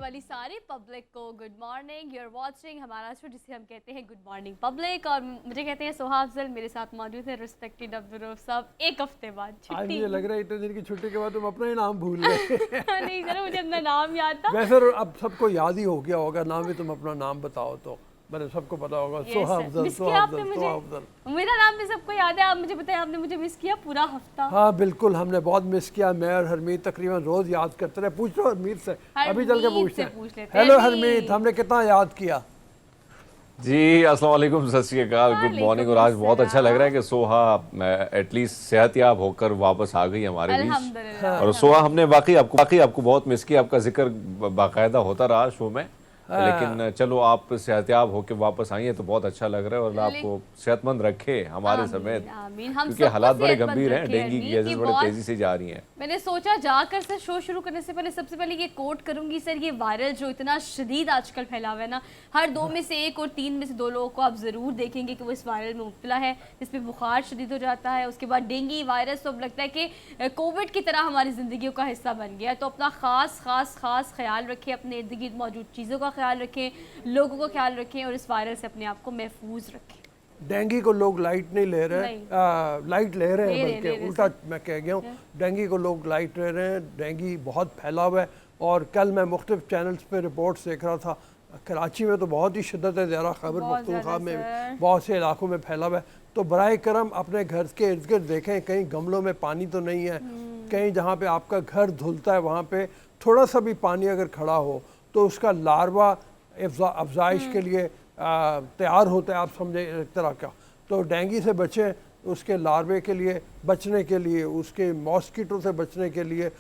वाली सारी पब्लिक को गुड मॉर्निंग। यूर वाचिंग हमारा शो जिसे हम कहते हैं गुड मॉर्निंग पब्लिक, और मुझे कहते हैं सोहा अफजल। मेरे साथ मौजूद है रिस्पेक्टेड अब्दुल साहब। एक हफ्ते बाद आज छुट्टी। मुझे लग रहा है इतने दिन की छुट्टी के बाद तुम अपना ही नाम भूल गए। नहीं सर, मुझे अपना नाम याद था। वैसे अब सबको याद ही हो गया होगा नाम भी, तुम अपना नाम बताओ तो मैंने सबको पता होगा। सोहा अफजल, सोहा अफजल, सोहा अफजल। मेरा नाम भी सबको याद है। आप मुझे बताएं, आपने मुझे मिस किया पूरा हफ्ता। हाँ बिल्कुल, हमने बहुत मिस किया। मैं और हरमीत तकरीबन रोज याद करते रहे। पूछ लो हरमीत से, अभी चल के पूछते हैं। हेलो हरमीत, हमने कितना याद किया। जी अस्सलाम वालेकुम, सत श्री अकाल, गुड मॉर्निंग। और आज बहुत अच्छा लग रहा है कि सोहा एटलीस्ट सेहतयाब होकर वापस आ गई हमारे बीच। और सोहा, हमने वाकई आपको बहुत मिस किया। आपका जिक्र बाकायदा होता रहा शो में, लेकिन चलो आप सेहतयाब होकर वापस आई हैं तो बहुत अच्छा लग रहा है। और आपको सेहतमंद रखे हमारे समेत, क्योंकि हालात बड़े गंभीर हैं। डेंगू की केसेस बड़े तेजी से जा रही हैं। मैंने सोचा जाकर सर शो शुरू करने से पहले सबसे पहले ये कोट करूंगी सर, ये वायरल जो इतना शदीद आजकल फैला हुआ है ना, हर 2 में से 1 और 3 में से 2 लोगों को आप ज़रूर देखेंगे कि वो इस वायरल में मुब्तला है, जिसमें बुखार शदीद हो जाता है। उसके बाद डेंगू वायरस, तो अब लगता है कि कोविड की तरह हमारी ज़िंदगी का हिस्सा बन गया है। तो अपना ख़ास ख्याल रखें, अपने इर्द गिर्द मौजूद चीज़ों का ख्याल रखें, लोगों का ख्याल रखें और इस वायरस से अपने आप को महफूज रखें। डेंगू को लोग लाइट नहीं ले रहे, लाइट ले रहे हैं, बल्कि उल्टा मैं कह गया हूँ। डेंगू को लोग लाइट ले रहे हैं। डेंगू बहुत फैला हुआ है। और कल मैं मुख्तलिफ चैनल्स पे रिपोर्ट्स देख रहा था, कराची में तो बहुत ही शिद्दत ज़्यादा, खैबर पख्तूनख्वा में बहुत से इलाकों में फैला हुआ है। तो बराए करम अपने घर के इर्द गिर्द देखें, कहीं गमलों में पानी तो नहीं है, कहीं जहाँ पे आपका घर धुलता है वहाँ पे थोड़ा सा भी पानी अगर खड़ा हो तो उसका लार्वा अफजाइश के लिए तैयार होता है, आप समझे, एक तरह का। तो डेंगू से बचें, उसके लार्वे के लिए बचने के लिए, उसके मॉस्किटो से बचने के लिए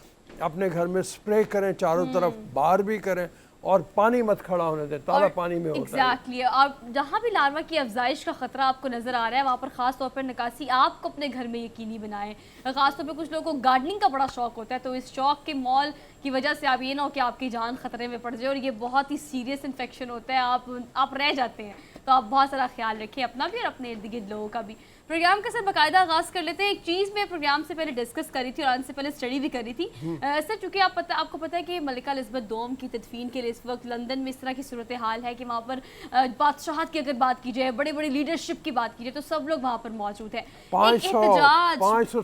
अपने घर में स्प्रे करें, चारों तरफ बाहर भी करें, और पानी मत खड़ा होने दें, ताज़ा पानी में होता है। और जहाँ भी लार्वा की अफजाइश का खतरा आपको नजर आ रहा है, वहाँ पर खास तौर पर निकासी आपको अपने घर में यकीनी बनाएं। खास तौर पर कुछ लोगों को गार्डनिंग का बड़ा शौक होता है, तो इस शौक के मॉल की वजह से आप ये ना हो कि आपकी जान खतरे में पड़ जाए, और ये बहुत ही सीरियस इन्फेक्शन होता है, आप रह जाते हैं। तो आप बहुत सारा ख्याल रखें अपना भी और अपने इर्द गिर्द लोगों का भी। प्रोग्राम का सर बाकायदा आगाज़ कर लेते हैं। एक चीज़ मैं प्रोग्राम से पहले डिस्कस करी थी और आने से पहले स्टडी भी करी थी सर, चूँकि आपको पता है कि मलिका एलिज़ाबेथ दोम की तदफीन के लिए इस वक्त लंदन में इस तरह की सूरत हाल है कि वहाँ पर बादशाहत की अगर बात की जाए, बड़ी बड़ी लीडरशिप की बात की जाए, तो सब लोग वहाँ पर मौजूद है। 500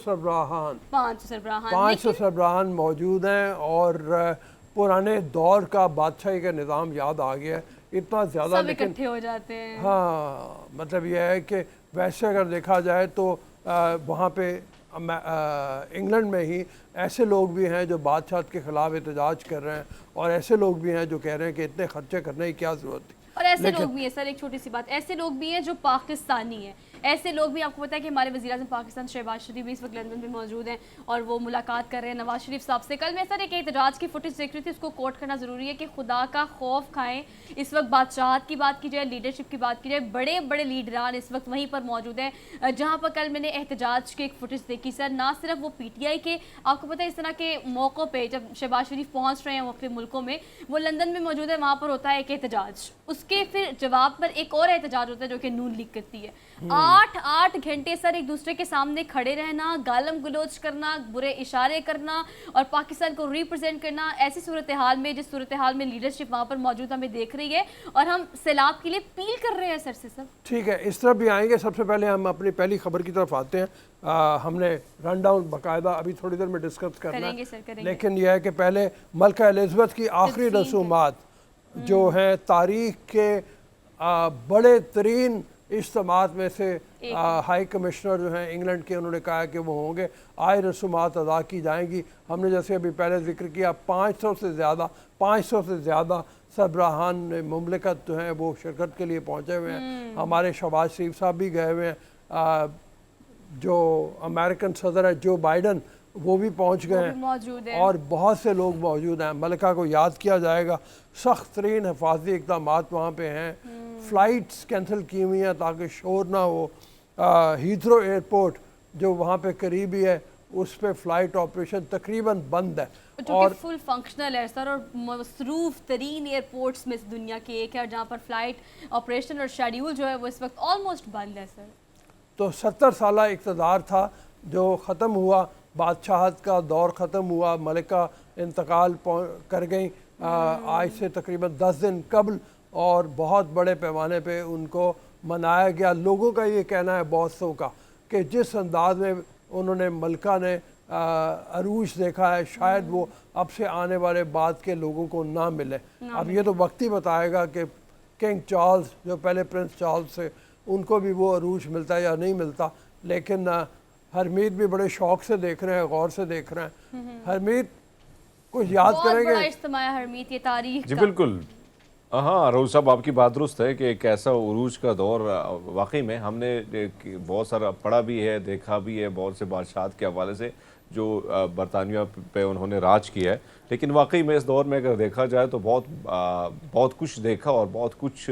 सरबराहान मौजूद हैं, और पुराने दौर का बादशाही का निज़ाम याद आ गया है, इतना ज़्यादा। सब इकट्ठे हो जाते हैं। हाँ, मतलब यह है कि वैसे अगर देखा जाए तो वहाँ पे इंग्लैंड में ही ऐसे लोग भी हैं जो बादशाह के ख़िलाफ़ एहतजाज कर रहे हैं, और ऐसे लोग भी हैं जो कह रहे हैं कि इतने खर्चे करने की क्या ज़रूरत थी। और ऐसे लोग भी हैं सर, एक छोटी सी बात, ऐसे लोग भी हैं जो पाकिस्तानी हैं। ऐसे लोग भी, आपको पता है कि हमारे वज़ीर-ए-आज़म पाकिस्तान शहबाज शरीफ भी इस वक्त लंदन में मौजूद हैं और वो मुलाकात कर रहे हैं नवाज शरीफ साहब से। कल मैं सर एक एहतजाज की फुटेज देख रही थी, उसको कोट करना ज़रूरी है कि खुदा का खौफ खाएं। इस वक्त बादशाहत की बात की जाए, लीडरशिप की बात की जाए, बड़े बड़े लीडरान इस वक्त वहीं पर मौजूद हैं जहाँ पर कल मैंने एहतजाज की एक फुटेज देखी सर। ना सिर्फ वो PTI के, आपको पता है इस तरह के मौक़ों पर जब शहबाज शरीफ पहुँच रहे हैं मुख्तलिफ मुल्कों में, वो लंदन में मौजूद है, वहाँ पर होता है एक एहतजाज, उसके फिर जवाब पर एक और एहतजाज होता है जो कि नून लीग करती है। 8 घंटे सर एक दूसरे के सामने खड़े रहना, गालम गलोच करना, बुरे इशारे करना और पाकिस्तान को रिप्रेजेंट करना, ऐसी सूरत हाल में, जिस सूरत हाल में लीडरशिप वहाँ पर मौजूद हमें देख रही है, और हम सैलाब के लिए अपील कर रहे हैं सर से। सब ठीक है, इस तरफ भी आएंगे। सबसे पहले हम अपनी पहली खबर की तरफ आते हैं। हमने रन डाउन बाकायदा अभी थोड़ी देर में डिस्कस करना है, लेकिन यह है कि पहले मलिका एलिज़ाबेथ की आखिरी रसूमात जो हैं तारीख के बड़े तरीन इज्तिमात में से हाई कमिश्नर जो हैं इंग्लैंड के, उन्होंने कहा है कि वो होंगे, आय रसूमात अदा की जाएंगी। हमने जैसे अभी पहले जिक्र किया 500 से ज़्यादा सरबराहान मुमलिकत जो हैं वो शिरकत के लिए पहुँचे हुए हैं। हमारे शहबाज शरीफ साहब भी गए हुए हैं, जो अमेरिकन सदर है जो बाइडन, वो भी पहुँच गए हैं, और बहुत से लोग मौजूद हैं। मलिका को याद किया जाएगा। सख्त तरीन हिफाजती इक़दाम वहाँ पे हैं। फ़्लाइट्स कैंसिल की हुई हैं ताकि शोर ना हो। हीथ्रो एयरपोर्ट जो वहाँ पे करीबी है, उस पर फ़्लाइट ऑपरेशन तकरीबन बंद है, और फुल फंक्शनल है सर, और मसरूफ़ तरीन एयरपोर्ट्स में दुनिया के एक है जहाँ पर फ़्लाइट ऑपरेशन और शेड्यूल जो है वो इस वक्त ऑलमोस्ट बंद है सर। तो 70 साल इक़्तिदार था जो ख़त्म हुआ, बादशाहत का दौर ख़त्म हुआ, मलिका इंतकाल कर गई, आज से तकरीबन 10 दिन कबल, और बहुत बड़े पैमाने पे उनको मनाया गया। लोगों का ये कहना है, बहुतों का, कि जिस अंदाज में उन्होंने मलका ने अरूज देखा है, शायद वो अब से आने वाले बाद के लोगों को ना मिले। अब ये तो वक्त ही बताएगा कि किंग चार्ल्स, जो पहले प्रिंस चार्ल्स थे, उनको भी वो अरूज मिलता है या नहीं मिलता। लेकिन हरमीत भी बड़े शौक से देख रहे हैं, गौर से देख रहे हैं। हरमीत कुछ याद करेंगे? बड़ा इज्तिमा है हरमीत, ये तारीख जी का। बिल्कुल। हाँ रोज साहब, आपकी बात दुरुस्त है कि एक ऐसा उरूज का दौर वाकई में हमने बहुत सारा पढ़ा भी है, देखा भी है, बहुत से बादशाह के हवाले से जो बरतानिया पे उन्होंने राज किया है। लेकिन वाकई में इस दौर में अगर देखा जाए तो बहुत कुछ देखा, और बहुत कुछ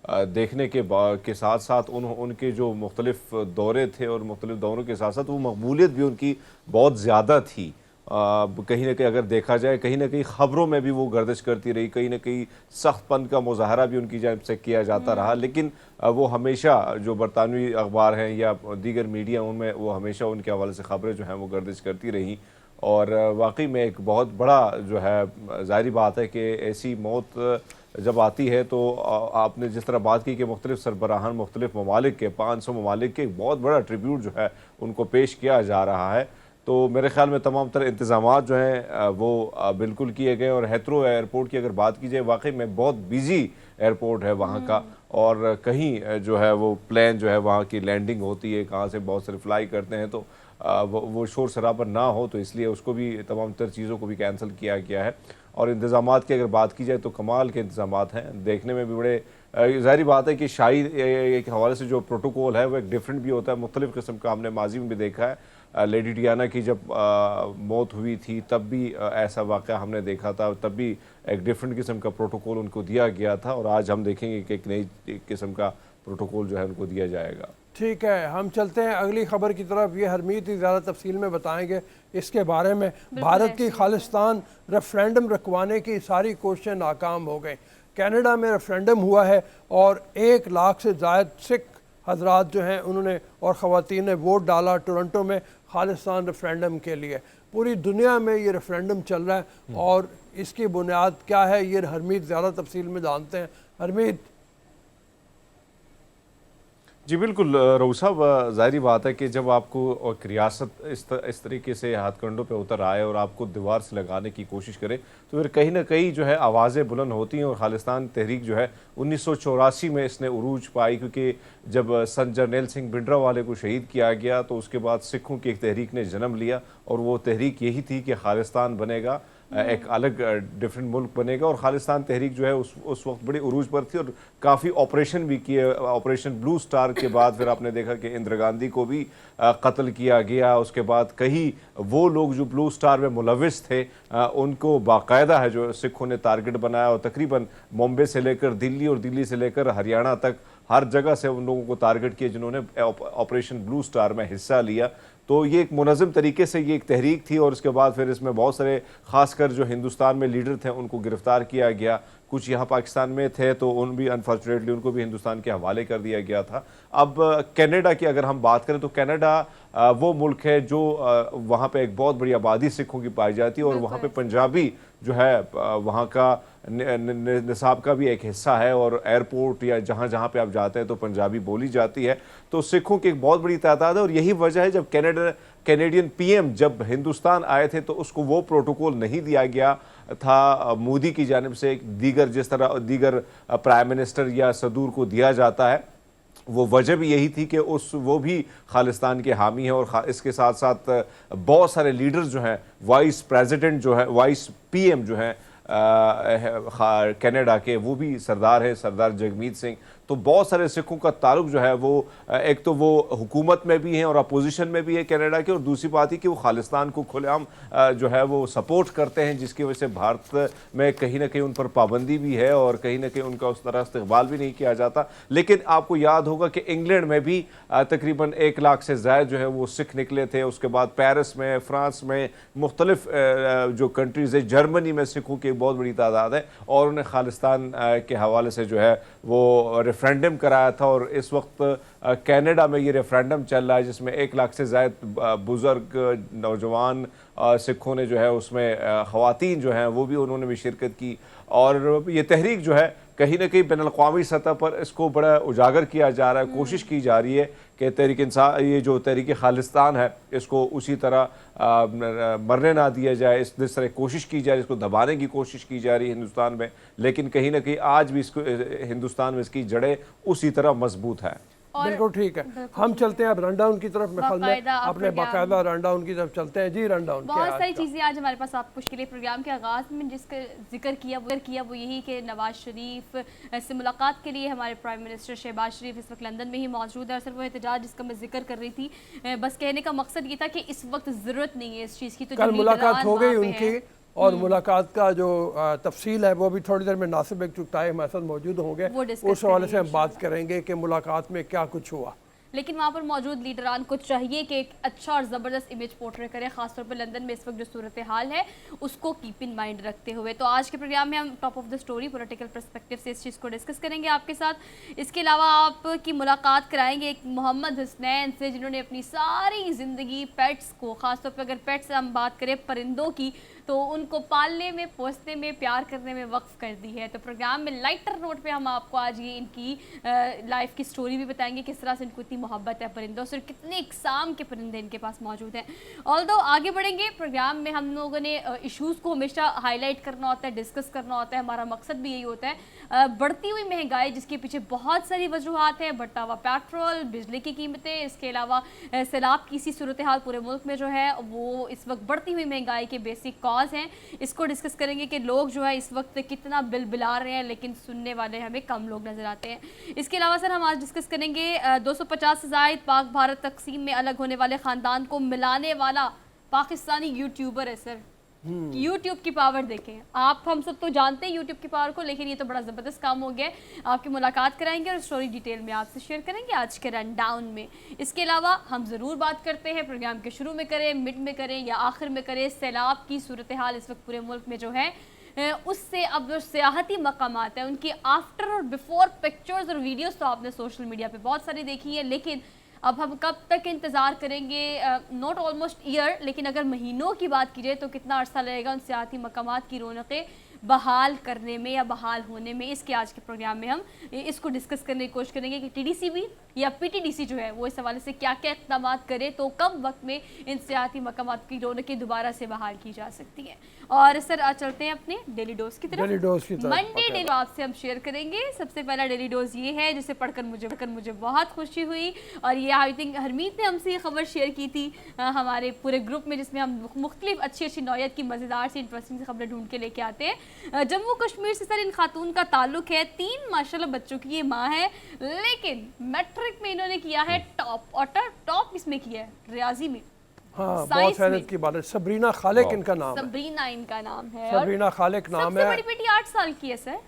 देखने के साथ साथ उनके जो मुख्तलिफ दौरे थे और मुख्तलिफ दौरों के साथ साथ वो मकबूलियत भी उनकी बहुत ज़्यादा थी। कहीं ना कहीं अगर देखा जाए, कहीं ना कहीं ख़बरों में भी वो गर्दिश करती रही, कहीं ना कहीं सख्तपन का मुजाहरा भी उनकी जानिब से किया जाता रहा। लेकिन वो हमेशा, जो बरतानवी अखबार हैं या दीगर मीडिया, उनमें वो हमेशा उनके हवाले से ख़बरें जो हैं वो गर्दिश करती रहीं। और वाकई में एक बहुत बड़ा जो है ज़ाहिरी बात है कि ऐसी मौत जब आती है तो आपने जिस तरह बात की कि मुख्तलिफ सरबराहान मुख्तलिफ ममालिक के, 500 ममालिक के, बहुत बड़ा ट्रिब्यूट जो है उनको पेश किया जा रहा है। तो मेरे ख्याल में तमाम तरह इंतज़ामात जो हैं वो बिल्कुल किए गए। और हेथ्रो एयरपोर्ट की अगर बात की जाए, वाकई में बहुत बिजी एयरपोर्ट है वहाँ का, और कहीं जो है वो प्लेन जो है वहाँ की लैंडिंग होती है, कहाँ से बहुत सारे फ्लाई करते हैं, तो वो शोर शराबर ना हो, तो इसलिए उसको भी, तमाम तर चीज़ों को भी कैंसिल किया गया है। और इंतज़ामात की अगर बात की जाए तो कमाल के इंतज़ामात हैं, देखने में भी बड़े ज़ाहिर बात है कि शाही के हवाले से जो प्रोटोकॉल है वो एक डिफरेंट भी होता है, मुख्तलिफ़ किस्म का हमने माजी में भी देखा है। लेडी डियाना की जब मौत हुई थी तब भी ऐसा वाक़या हमने देखा था, तब भी एक डिफरेंट किस्म का प्रोटोकॉल उनको दिया गया था, और आज हम देखेंगे कि एक नई किस्म का प्रोटोकॉल जो है उनको दिया जाएगा। ठीक है, हम चलते हैं अगली खबर की तरफ। ये हरमीत ही ज़्यादा तफसील में बताएंगे इसके बारे में। भारत की खालिस्तान रेफरेंडम रखवाने की सारी कोशिशें नाकाम हो गई। कनाडा में रेफरेंडम हुआ है और 1 लाख से ज़ायद सिख हजरात जो हैं उन्होंने और ख़वातीन ने वोट डाला टोरंटो में खालिस्तान रेफरेंडम के लिए। पूरी दुनिया में ये रेफरेंडम चल रहा है और इसकी बुनियाद क्या है ये हरमीत ज़्यादा तफसील में जानते हैं। हरमीत। जी बिल्कुल रऊफ साहब, ज़ाहिरी बात है कि जब आपको एक रियासत इस तरीके से हाथकंडों पे उतर आए और आपको दीवार से लगाने की कोशिश करे, तो फिर कहीं ना कहीं जो है आवाज़ें बुलंद होती हैं। और खालिस्तान तहरीक जो है 1984 में इसने उरूज पाई, क्योंकि जब संत जरनैल सिंह भिंडरावाले को शहीद किया गया तो उसके बाद सिखों की एक तहरीक ने जन्म लिया, और वो तहरीक यही थी कि खालिस्तान बनेगा, एक अलग डिफरेंट मुल्क बनेगा। और खालिस्तान तहरीक जो है उस वक्त बड़ी उरूज पर थी, और काफ़ी ऑपरेशन भी किए। ऑपरेशन ब्लू स्टार के बाद फिर आपने देखा कि इंदिरा गांधी को भी कत्ल किया गया। उसके बाद कहीं वो लोग जो ब्लू स्टार में मुलविस थे उनको बाकायदा है जो सिखों ने टारगेट बनाया, और तकरीबन मुंबई से लेकर दिल्ली और दिल्ली से लेकर हरियाणा तक हर जगह से उन लोगों को टारगेट किया जिन्होंने ऑपरेशन ब्लू स्टार में हिस्सा लिया। तो ये एक मुनज़्ज़म तरीके से ये एक तहरीक थी, और उसके बाद फिर इसमें बहुत सारे ख़ासकर जो हिंदुस्तान में लीडर थे उनको गिरफ़्तार किया गया। कुछ यहाँ पाकिस्तान में थे तो उन भी अनफॉर्चुनेटली उनको भी हिंदुस्तान के हवाले कर दिया गया था। अब कनाडा की अगर हम बात करें तो कनाडा वो मुल्क है जो वहाँ पे एक बहुत बड़ी आबादी सिखों की पाई जाती है, और वहाँ पे पंजाबी जो है वहाँ का निसाब का भी एक हिस्सा है, और एयरपोर्ट या जहाँ जहाँ पे आप जाते हैं तो पंजाबी बोली जाती है। तो सिखों की एक बहुत बड़ी तादाद है, और यही वजह है जब कैनेडियन पीएम जब हिंदुस्तान आए थे तो उसको वो प्रोटोकॉल नहीं दिया गया था मोदी की जानिब से, दीगर जिस तरह दीगर प्राइम मिनिस्टर या सदूर को दिया जाता है। वो वजह भी यही थी कि वो भी खालिस्तान के हामी हैं, और इसके साथ साथ बहुत सारे लीडर्स जो हैं, वाइस प्रेसिडेंट जो है, वाइस पीएम जो हैं कनाडा के, वो भी सरदार है, सरदार जगमीत सिंह। तो बहुत सारे सिखों का ताल्लुक जो है वो एक तो वो हुकूमत में भी हैं और अपोजिशन में भी है कनाडा के, और दूसरी बात ही कि वो खालिस्तान को खुलेआम जो है वो सपोर्ट करते हैं, जिसकी वजह से भारत में कहीं ना कहीं उन पर पाबंदी भी है और कहीं ना कहीं उनका उस तरह इस्तकबाल भी नहीं किया जाता। लेकिन आपको याद होगा कि इंग्लैंड में भी तकरीबन 1 लाख से ज़्यादा जो है वो सिख निकले थे। उसके बाद पेरिस में, फ्रांस में, मुख्तलिफ जो कंट्रीज़ है, जर्मनी में सिखों की एक बहुत बड़ी तादाद है, और उन्हें खालिस्तान के हवाले से जो है वो रेफरेंडम कराया था और इस वक्त कनाडा में ये रेफरेंडम चल रहा है जिसमें 1 लाख से ज़्यादा बुज़ुर्ग नौजवान सिखों ने जो है उसमें ख़वातीन जो हैं वो भी उन्होंने भी शिरकत की। और ये तहरीक जो है कहीं ना कहीं बैनुल-अक़वामी सतह पर इसको बड़ा उजागर किया जा रहा है, कोशिश की जा रही है कि तहरीक इंसान, ये जो तहरीक खालिस्तान है इसको उसी तरह मरने ना दिया जाए, इस तरह कोशिश की जाए, इसको दबाने की कोशिश की जा रही है हिंदुस्तान में। लेकिन कहीं ना कहीं आज भी इसको हिंदुस्तान में इसकी जड़ें उसी तरह मजबूत हैं। बिल्कुल ठीक है। हम चलते हैं अब रनडाउन की तरफ में, अपने बाकायदा रनडाउन की तरफ चलते हैं। जी रनडाउन बहुत सारी चीज़ें आज हमारे पास आपको के लिए प्रोग्राम के आगाज़ में जिसका जिक्र किया वो यही कि नवाज शरीफ से मुलाकात के लिए हमारे प्राइम मिनिस्टर शहबाज शरीफ इस वक्त लंदन में ही मौजूद है। और सर वो एहतजाज जिसका मैं जिक्र कर रही थी, बस कहने का मकसद ये था कि इस वक्त ज़रूरत नहीं है इस चीज़ की। तो कल मुलाकात हो गई उनकी और मुलाकात का जो तफसील है वो भी थोड़ी देर में नासिब एक चुगताई हमारे साथ मौजूद होंगे, उस हवाले से हम बात करेंगे कि मुलाकात में क्या कुछ हुआ। लेकिन वहाँ पर मौजूद लीडरान को चाहिए कि एक अच्छा और ज़बरदस्त इमेज पोर्ट्रे करें, खासतौर पर लंदन में इस वक्त जो सूरत हाल है उसको कीप इन माइंड रखते हुए। तो आज के प्रोग्राम में हम top of the story political perspective से इस चीज़ को डिस्कस करेंगे आपके साथ। इसके अलावा आपकी मुलाकात कराएंगे एक मोहम्मद हुसनैन से जिन्होंने अपनी सारी ज़िंदगी पेट्स को, ख़ासतौर पर अगर पेट्स से हम बात करें परिंदों की, तो उनको पालने में, पोसने में, प्यार करने में वक्फ कर दी है। तो प्रोग्राम में लाइटर नोट पे हम आपको आज ये इनकी लाइफ की स्टोरी भी बताएंगे, किस तरह से इनको इतनी मोहब्बत है परिंदों से, कितने इकसाम के परिंदे इनके पास मौजूद हैं। ऑल्दो आगे बढ़ेंगे प्रोग्राम में, हम लोगों ने इशूज़ को हमेशा हाईलाइट करना होता है, डिस्कस करना होता है, हमारा मकसद भी यही होता है। बढ़ती हुई महंगाई जिसके पीछे बहुत सारी वजूहत हैं, बढ़ता हुआ पेट्रोल, बिजली की कीमतें, इसके अलावा सैलाब की सी सूरत हाल पूरे मुल्क में जो है वो इस वक्त बढ़ती हुई महंगाई के बेसिक कॉज हैं। इसको डिस्कस करेंगे कि लोग जो है इस वक्त कितना बिल बिला रहे हैं लेकिन सुनने वाले हमें कम लोग नजर आते हैं। इसके अलावा सर हम आज डिस्कस करेंगे 250 से ज़ायद पाक भारत तकसीम में अलग होने वाले ख़ानदान को मिलाने वाला पाकिस्तानी यूट्यूबर है सर। यूट्यूब की पावर देखें आप, हम सब तो जानते हैं यूट्यूब की पावर को, लेकिन ये तो बड़ा ज़बरदस्त काम हो गया है। आपकी मुलाकात कराएंगे और स्टोरी डिटेल में आपसे शेयर करेंगे आज के रन डाउन में। इसके अलावा हम ज़रूर बात करते हैं, प्रोग्राम के शुरू में करें, मिड में करें या आखिर में करें, सैलाब की सूरत हाल इस वक्त पूरे मुल्क में जो है उससे अब जो सियाहती मकामात हैं उनकी आफ्टर और बिफोर पिक्चर्स और वीडियोज़ तो आपने सोशल मीडिया पर बहुत सारी देखी है, लेकिन अब हम कब तक इंतज़ार करेंगे, नॉट ऑलमोस्ट ईयर, लेकिन अगर महीनों की बात की जाए तो कितना अर्सा लगेगा उन सियाती मकामात की रौनकें बहाल करने में या बहाल होने में। इसके आज के प्रोग्राम में हम इसको डिस्कस करने की कोशिश करेंगे कि TDCB या PTDC जो है वो इस हवाले से क्या क्या इक़दाम करे तो कम वक्त में इन सियाती मकामात की रौनकें दोबारा से बहाल की जा सकती हैं। और सर आज चलते हैं अपने डेली डोज की तरफ। मंडे डे आपसे हम शेयर करेंगे। सबसे पहला डेली डोज ये है जिसे पढ़कर मुझे बहुत खुशी हुई, और ये आई थिंक हरमीत ने हमसे ये खबर शेयर की थी हमारे पूरे ग्रुप में, जिसमें हम मुख्तलिफ अच्छी नौयत की मज़ेदार सी इंटरेस्टिंग सी खबरें ढूंढ के लेके आते हैं। जम्मू कश्मीर से सर इन खातून का ताल्लुक है, 3 माशाल्लाह बच्चों की ये माँ है, लेकिन मैट्रिक में इन्होंने किया है टॉप, और टॉप इसमें किया है रियाजी में। हाँ, बहुत हैरत की बात है। सबरीना खालिक इनका नाम है। सबरीना इनका नाम है, सबरीना खालिक नाम है। सबसे बड़ी बेटी 8 साल की है सर।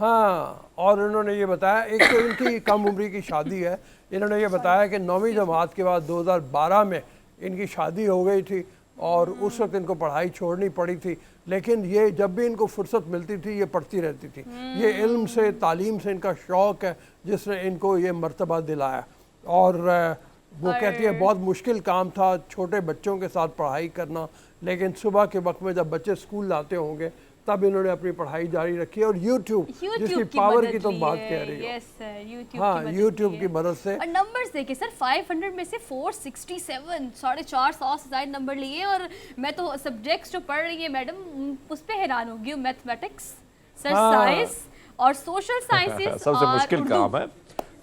हाँ, और उन्होंने ये बताया, एक तो इनकी कम उम्री की शादी है, इन्होंने ये बताया कि 9वीं जमात के बाद 2012 में इनकी शादी हो गई थी और उस वक्त इनको पढ़ाई छोड़नी पड़ी थी, लेकिन ये जब भी इनको फुर्सत मिलती थी ये पढ़ती रहती थी। ये इल्म से, तालीम से इनका शौक़ है जिसने इनको ये मर्तबा दिलाया। और वो कहती है बहुत मुश्किल काम था छोटे बच्चों के साथ पढ़ाई करना, लेकिन सुबह के वक्त में जब बच्चे स्कूल जाते होंगे तब इन्होंने अपनी पढ़ाई जारी रखी है। और यूट्यूब जिसकी पावर की तो बात कह रही हो, यस सर, हाँ, यूट्यूब की मदद से। और नंबर्स देखिए सर, 500 में से 467, 450 से ज़्यादा नंबर लिए। और मैं तो सब्जेक्ट्स जो पढ़ रही है मैडम उस पर हैरान होगी, मैथमेटिक्स सर, साइंस और सोशल साइंसेस सबसे मुश्किल काम है,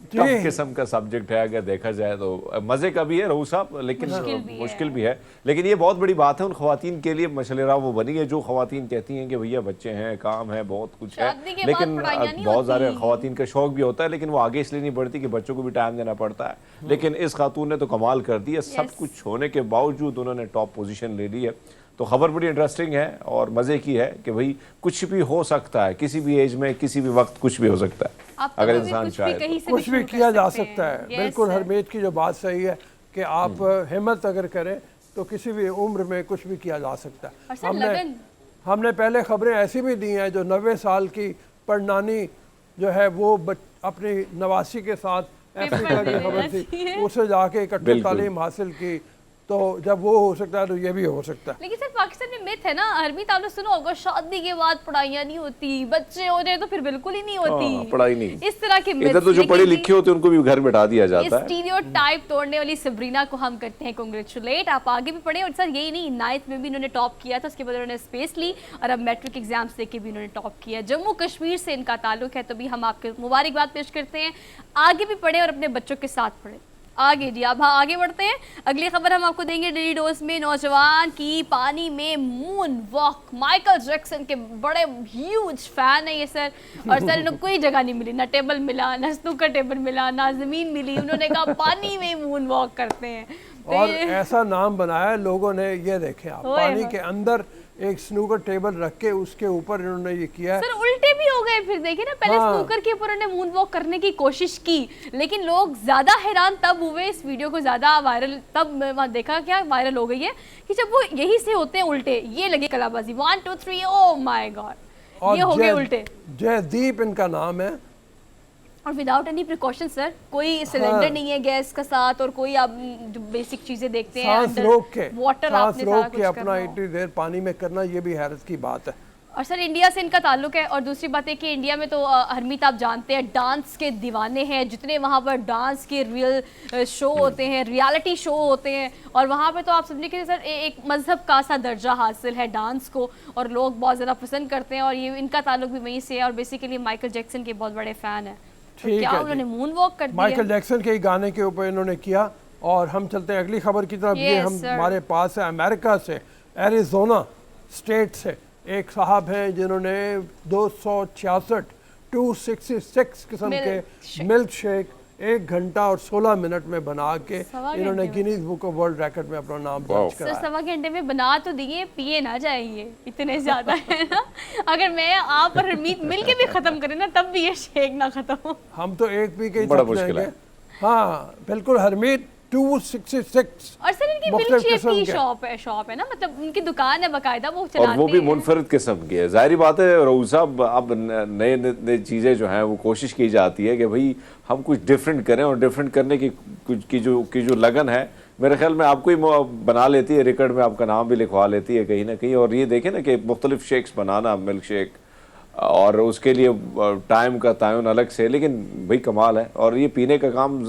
टफ किस्म का सब्जेक्ट है अगर देखा जाए तो। मज़े का भी है रहू साहब, लेकिन मुश्किल भी है। लेकिन ये बहुत बड़ी बात है उन ख़वातीन के लिए, मशलेरा वो बनी है जो ख़वातीन कहती हैं कि भैया बच्चे हैं, काम है, बहुत कुछ है, लेकिन बहुत सारे ख़वातीन का शौक़ भी होता है, लेकिन वो आगे इसलिए नहीं बढ़ती कि बच्चों को भी टाइम देना पड़ता है। लेकिन इस खातून ने तो कमाल कर दिया, सब कुछ होने के बावजूद उन्होंने टॉप पोजीशन ले ली है। तो खबर बड़ी इंटरेस्टिंग है और मज़े की है कि भाई कुछ भी हो सकता है, किसी भी एज में, किसी भी वक्त कुछ भी हो सकता है अगर इंसान चाहे तो। कुछ भी किया जा सकता है। बिल्कुल हरमीत की जो बात सही है कि आप हिम्मत अगर करें तो किसी भी उम्र में कुछ भी किया जा सकता है। हमने पहले खबरें ऐसी भी दी हैं जो 90 साल की परनानी जो है वो अपनी नवासी के साथ अफ्रीका की खबर थी, उसे जाके इकट्ठे तालीम हासिल की, तो जब वो हो सकता है तो ये भी हो सकता है। लेकिन सर पाकिस्तान में मिथ है ना, हरमीत आपने सुना होगा शादी के बाद पढ़ाइयाँ नहीं होती, बच्चे हो जाए तो फिर बिल्कुल ही नहीं होती, पढ़ाई नहीं, इस तरह के इधर तो जो पढ़े लिखे होते हैं उनको भी घर बैठा दिया जाता है। स्टीरियोटाइप तोड़ने वाली सबरीना को हम करते हैं कांग्रेचुलेट, आप आगे भी पढ़े। और सर यही नहीं, 9th में भी इन्होंने टॉप किया था, उसके बाद उन्होंने स्पेस ली और अब मैट्रिक एग्जाम्स देके भी इन्होंने टॉप किया। जम्मू कश्मीर से इनका ताल्लुक है, तो भी हम आपके मुबारकबाद पेश करते हैं। आगे भी पढ़े और अपने बच्चों के साथ पढ़े। आगे जी, अब हाँ आगे बढ़ते हैं। अगली खबर हम आपको देंगे डेली डोज में। नौजवान की पानी में मून वॉक, माइकल जैक्सन के बड़े ह्यूज फैन है ये सर। और सर इन्हें कोई जगह नहीं मिली, ना टेबल मिला, ना स्नूकर टेबल मिला, ना जमीन मिली, उन्होंने कहा पानी में मून वॉक करते हैं। तो और ऐसा नाम बनाया लोगों ने, ये देखें आप, पानी के अंदर एक स्नूकर टेबल रख के उसके ऊपर इन्होंने ये किया है। सर उल्टे भी हो गए फिर, देखिए ना, पहले स्नूकर के ऊपर उन्होंने मून वॉक करने की कोशिश की, लेकिन लोग ज्यादा हैरान तब हुए, इस वीडियो को ज्यादा वायरल तब देखा क्या वायरल हो गई है कि जब वो यही से होते हैं उल्टे, ये लगे कलाबाजी 1 2 3 ओह माय गॉड, ये हो गए उल्टे। जयदीप इनका नाम है, और विदाउट एनी प्रिकॉशन सर, कोई सिलेंडर नहीं है गैस का साथ, और कोई आप जो बेसिक चीजें देखते हैं सांस रोक के, वाटर सांस रोक के अपना इतनी देर पानी में करना, ये भी हैरत की बात है। और सर इंडिया से इनका ताल्लुक है। और दूसरी बात है कि इंडिया में तो हरमीत आप जानते हैं डांस के दीवाने हैं, जितने वहाँ पर डांस के रियल शो होते हैं, रियलिटी शो होते हैं, और वहाँ पे तो आप समझिए कि सर एक मजहब का सा दर्जा हासिल है डांस को, और लोग बहुत ज़्यादा पसंद करते हैं, और ये इनका ताल्लुक भी वहीं से है, और बेसिकली माइकल जैक्सन के बहुत बड़े फ़ैन है। तो क्या उन्होंने मून वॉक कर दिया माइकल जैक्सन के गाने के ऊपर इन्होंने किया। और हम चलते हैं अगली खबर की तरफ। ये हमारे पास है अमेरिका से, एरिज़ोना स्टेट से एक साहब हैं जिन्होंने 266 किस्म के मिल्क शेक 1 घंटा और 16 मिनट में बना के इन्होंने Guinness book of world record में अपना नाम दर्ज कराया। सर 1.25 घंटे में बना तो दिए, पिए ना जाइए, इतने ज्यादा है ना। अगर मैं आप और हरमीत मिल के भी खत्म करें ना, तब भी ये शेक ना खत्म हो। हम तो एक पी के ही थक जाएंगे। हाँ बिल्कुल हरमीत, 266 और सर इनकी मिल्क शेक की शॉप है ना, मतलब उनकी दुकान है बाकायदा, वो चलाते हैं, और वो भी मुनफरिद किस्म की है। जाहिर बात है रऊफ साहब, अब नए चीज़ें जो हैं वो कोशिश की जाती है कि भाई हम कुछ डिफरेंट करें, और डिफरेंट करने की जो लगन है, मेरे ख्याल में आपको ही बना लेती है, रिकॉर्ड में आपका नाम भी लिखवा लेती है कहीं ना कहीं। और ये देखें ना कि मुख्तलिफ शेक्स बनाना, मिल्क शेक, और उसके लिए टाइम का तयन अलग से, लेकिन भाई कमाल है। और ये पीने का काम,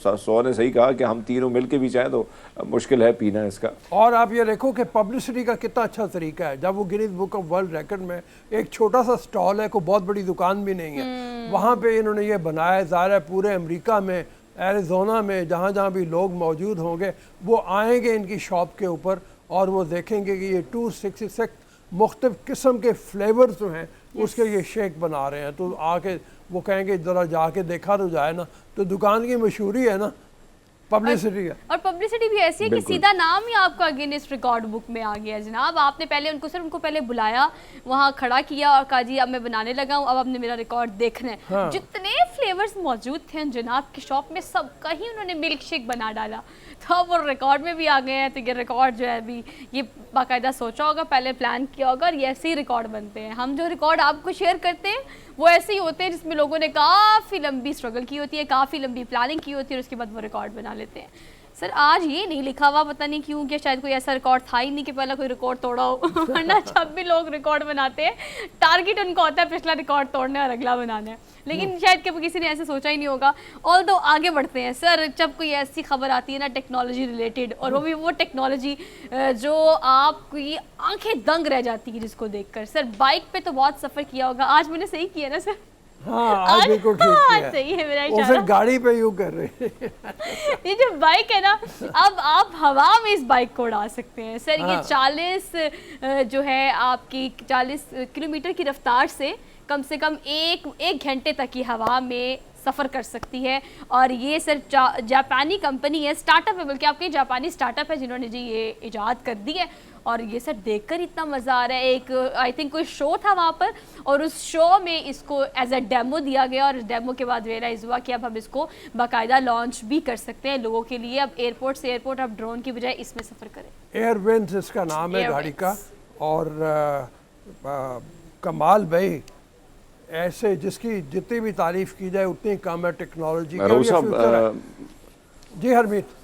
सौ ने सही कहा कि हम तीनों मिल के भी चाहें तो मुश्किल है पीना इसका। और आप ये देखो कि पब्लिसिटी का कितना अच्छा तरीका है। जब वो Guinness book of world record में एक छोटा सा स्टॉल है, कोई बहुत बड़ी दुकान भी नहीं है, वहाँ पे इन्होंने ये बनाया। ज़ाहिर है पूरे अमेरिका में, एरिज़ोना में, जहाँ जहाँ भी लोग मौजूद होंगे वो आएंगे इनकी शॉप के ऊपर, और वो देखेंगे कि ये 266 मुख्तलिफ किस्म के फ्लेवर्स जो हैं उसके ये शेक बना रहे हैं। तो आके वो कहेंगे ज़रा जाके देखा तो जाए ना। तो दुकान की मशहूरी है ना, पब्लिसिटी है। और पब्लिसिटी भी ऐसी है कि सीधा नाम ही आपका गिनीज रिकॉर्ड बुक में आ गया जनाब। आपने पहले उनको पहले बुलाया, वहाँ खड़ा किया और कहा जी अब मैं बनाने लगा हूँ, अब आपने मेरा रिकॉर्ड देखना है। हाँ। जितने फ्लेवर्स मौजूद थे जनाब की शॉप में, सबका ही उन्होंने मिल्क शेक बना डाला, तो अब वो रिकॉर्ड में भी आ गए हैं। तो ये रिकॉर्ड जो है अभी ये बाकायदा सोचा होगा, पहले प्लान किया होगा, और ये ऐसे ही रिकॉर्ड बनते हैं। हम जो रिकॉर्ड आपको शेयर करते हैं वो ऐसे ही होते हैं जिसमें लोगों ने काफ़ी लंबी स्ट्रगल की होती है, काफ़ी लंबी प्लानिंग की होती है, और उसके बाद वो रिकॉर्ड बना लेते हैं। सर आज ये नहीं लिखा हुआ, पता नहीं क्यों, कि शायद कोई ऐसा रिकॉर्ड था ही नहीं कि पहला कोई रिकॉर्ड तोड़ा हो। वरना जब भी लोग रिकॉर्ड बनाते हैं टारगेट उनको होता है पिछला रिकॉर्ड तोड़ना और अगला बनाना है, लेकिन शायद कभी किसी ने ऐसे सोचा ही नहीं होगा। ऑल दो आगे बढ़ते हैं सर, जब कोई ऐसी खबर आती है ना टेक्नोलॉजी रिलेटेड, और वो भी वो टेक्नोलॉजी जो आपकी आंखें दंग रह जाती है जिसको देखकर। सर बाइक पे तो बहुत सफ़र किया होगा, आज मैंने सही किया ना सर? हाँ आज बिल्कुल ठीक है, सही है मेरा इशारा। उसे गाड़ी पे यूं कर रहे हैं। ये जो बाइक है ना, अब आप हवा में इस बाइक को उड़ा सकते हैं सर। हाँ। ये 40 जो है आपकी 40 किलोमीटर की रफ्तार से कम एक घंटे तक की हवा में सफ़र कर सकती है। और ये सर जापानी कंपनी है, स्टार्टअप है, बल्कि आपके जापानी स्टार्टअप है जिन्होंने जी ये इजाद कर दी है। और ये सर देखकर इतना मज़ा आ रहा है। एक आई थिंक कोई शो था वहाँ पर, और उस शो में इसको एज अ डेमो दिया गया, और डेमो के बाद रियलाइज़ हुआ कि अब हम इसको बाकायदा लॉन्च भी कर सकते हैं लोगों के लिए। अब एयरपोर्ट से एयरपोर्ट आप ड्रोन की बजाय इसमें सफ़र करें। एयरविंड्स इसका नाम है गाड़ी का। और कमाल भाई, ऐसे जिसकी जितनी भी तारीफ की जाए उतनी कम है टेक्नोलॉजी रऊफ साहब, जी हरमीत।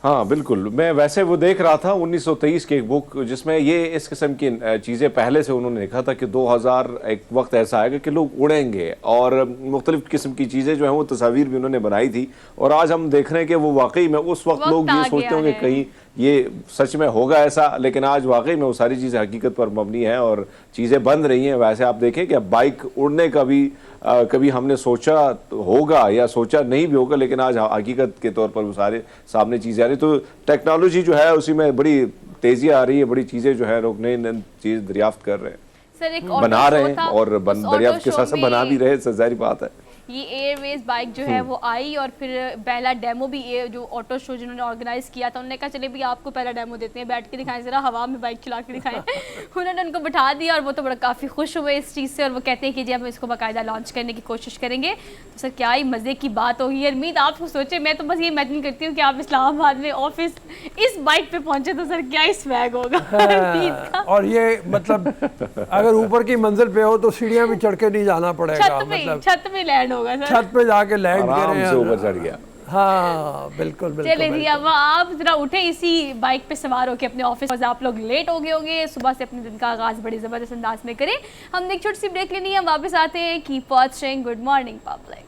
हाँ बिल्कुल, मैं वैसे वो देख रहा था 1923 की एक बुक जिसमें ये इस किस्म की चीज़ें पहले से उन्होंने लिखा था कि 2000 एक वक्त ऐसा आएगा कि लोग उड़ेंगे, और मुख्तलिफ किस्म की चीज़ें जो हैं वो तस्वीर भी उन्होंने बनाई थी। और आज हम देख रहे हैं कि वो वाकई में उस वक्त लोग ये सोचते होंगे कहीं ये सच में होगा ऐसा, लेकिन आज वाकई में वो सारी चीज़ें हकीकत पर मबनी हैं और चीज़ें बन रही हैं। वैसे आप देखें कि बाइक उड़ने का भी कभी हमने सोचा होगा या सोचा नहीं भी होगा, लेकिन आज हकीकत के तौर पर वो सारे सामने चीज़ें आ रही। तो टेक्नोलॉजी जो है उसी में बड़ी तेज़ी आ रही है, बड़ी चीज़ें जो है लोग नई नई चीज़ दरियाफ्त कर रहे हैं, सर एक बना रहे हैं और दरियाफ्त के साथ साथ बना भी रहे, जाहिर बात है। ये एयरवेज बाइक जो है वो आई और फिर पहला डेमो भी ये जो ऑटो शो जिन्होंने ऑर्गेनाइज किया था, उन्होंने कहा चले भी आपको पहला डेमो देते हैं, बैठ के दिखाएं ज़रा, हवा में बाइक चला के दिखाएं। उन्होंने उनको बिठा दिया और वो तो बड़ा काफ़ी खुश हुए इस चीज़ से, और वो कहते हैं कि जी हम इसको बाकायदा लॉन्च करने की कोशिश करेंगे। तो सर क्या ही मज़े की बात होगी। हरमीत आप सोचे, मैं तो बस ये इमेजिन करती हूँ कि आप इस्लामाबाद में ऑफिस इस बाइक पे पहुंचे तो सर क्या ही स्वैग होगा। और ये मतलब अगर ऊपर की मंजिल पे हो तो सीढ़ियाँ भी चढ़ के नहीं जाना पड़ेगा, मतलब छत पे लैंड होगा सर, छत पे जाके लैंड करें, से ऊपर चढ़ गया। हाँ बिल्कुल बिल्कुल। चलिए जी, अब आप जरा उठे इसी बाइक पे सवार होकर अपने ऑफिस, आप लोग लेट हो गए होंगे, सुबह से अपने दिन का आगाज बड़ी जबरदस्त अंदाज में करें। हमने एक छोटी सी ब्रेक लेनी है, हम वापस आते हैं। Keep watching good morning public.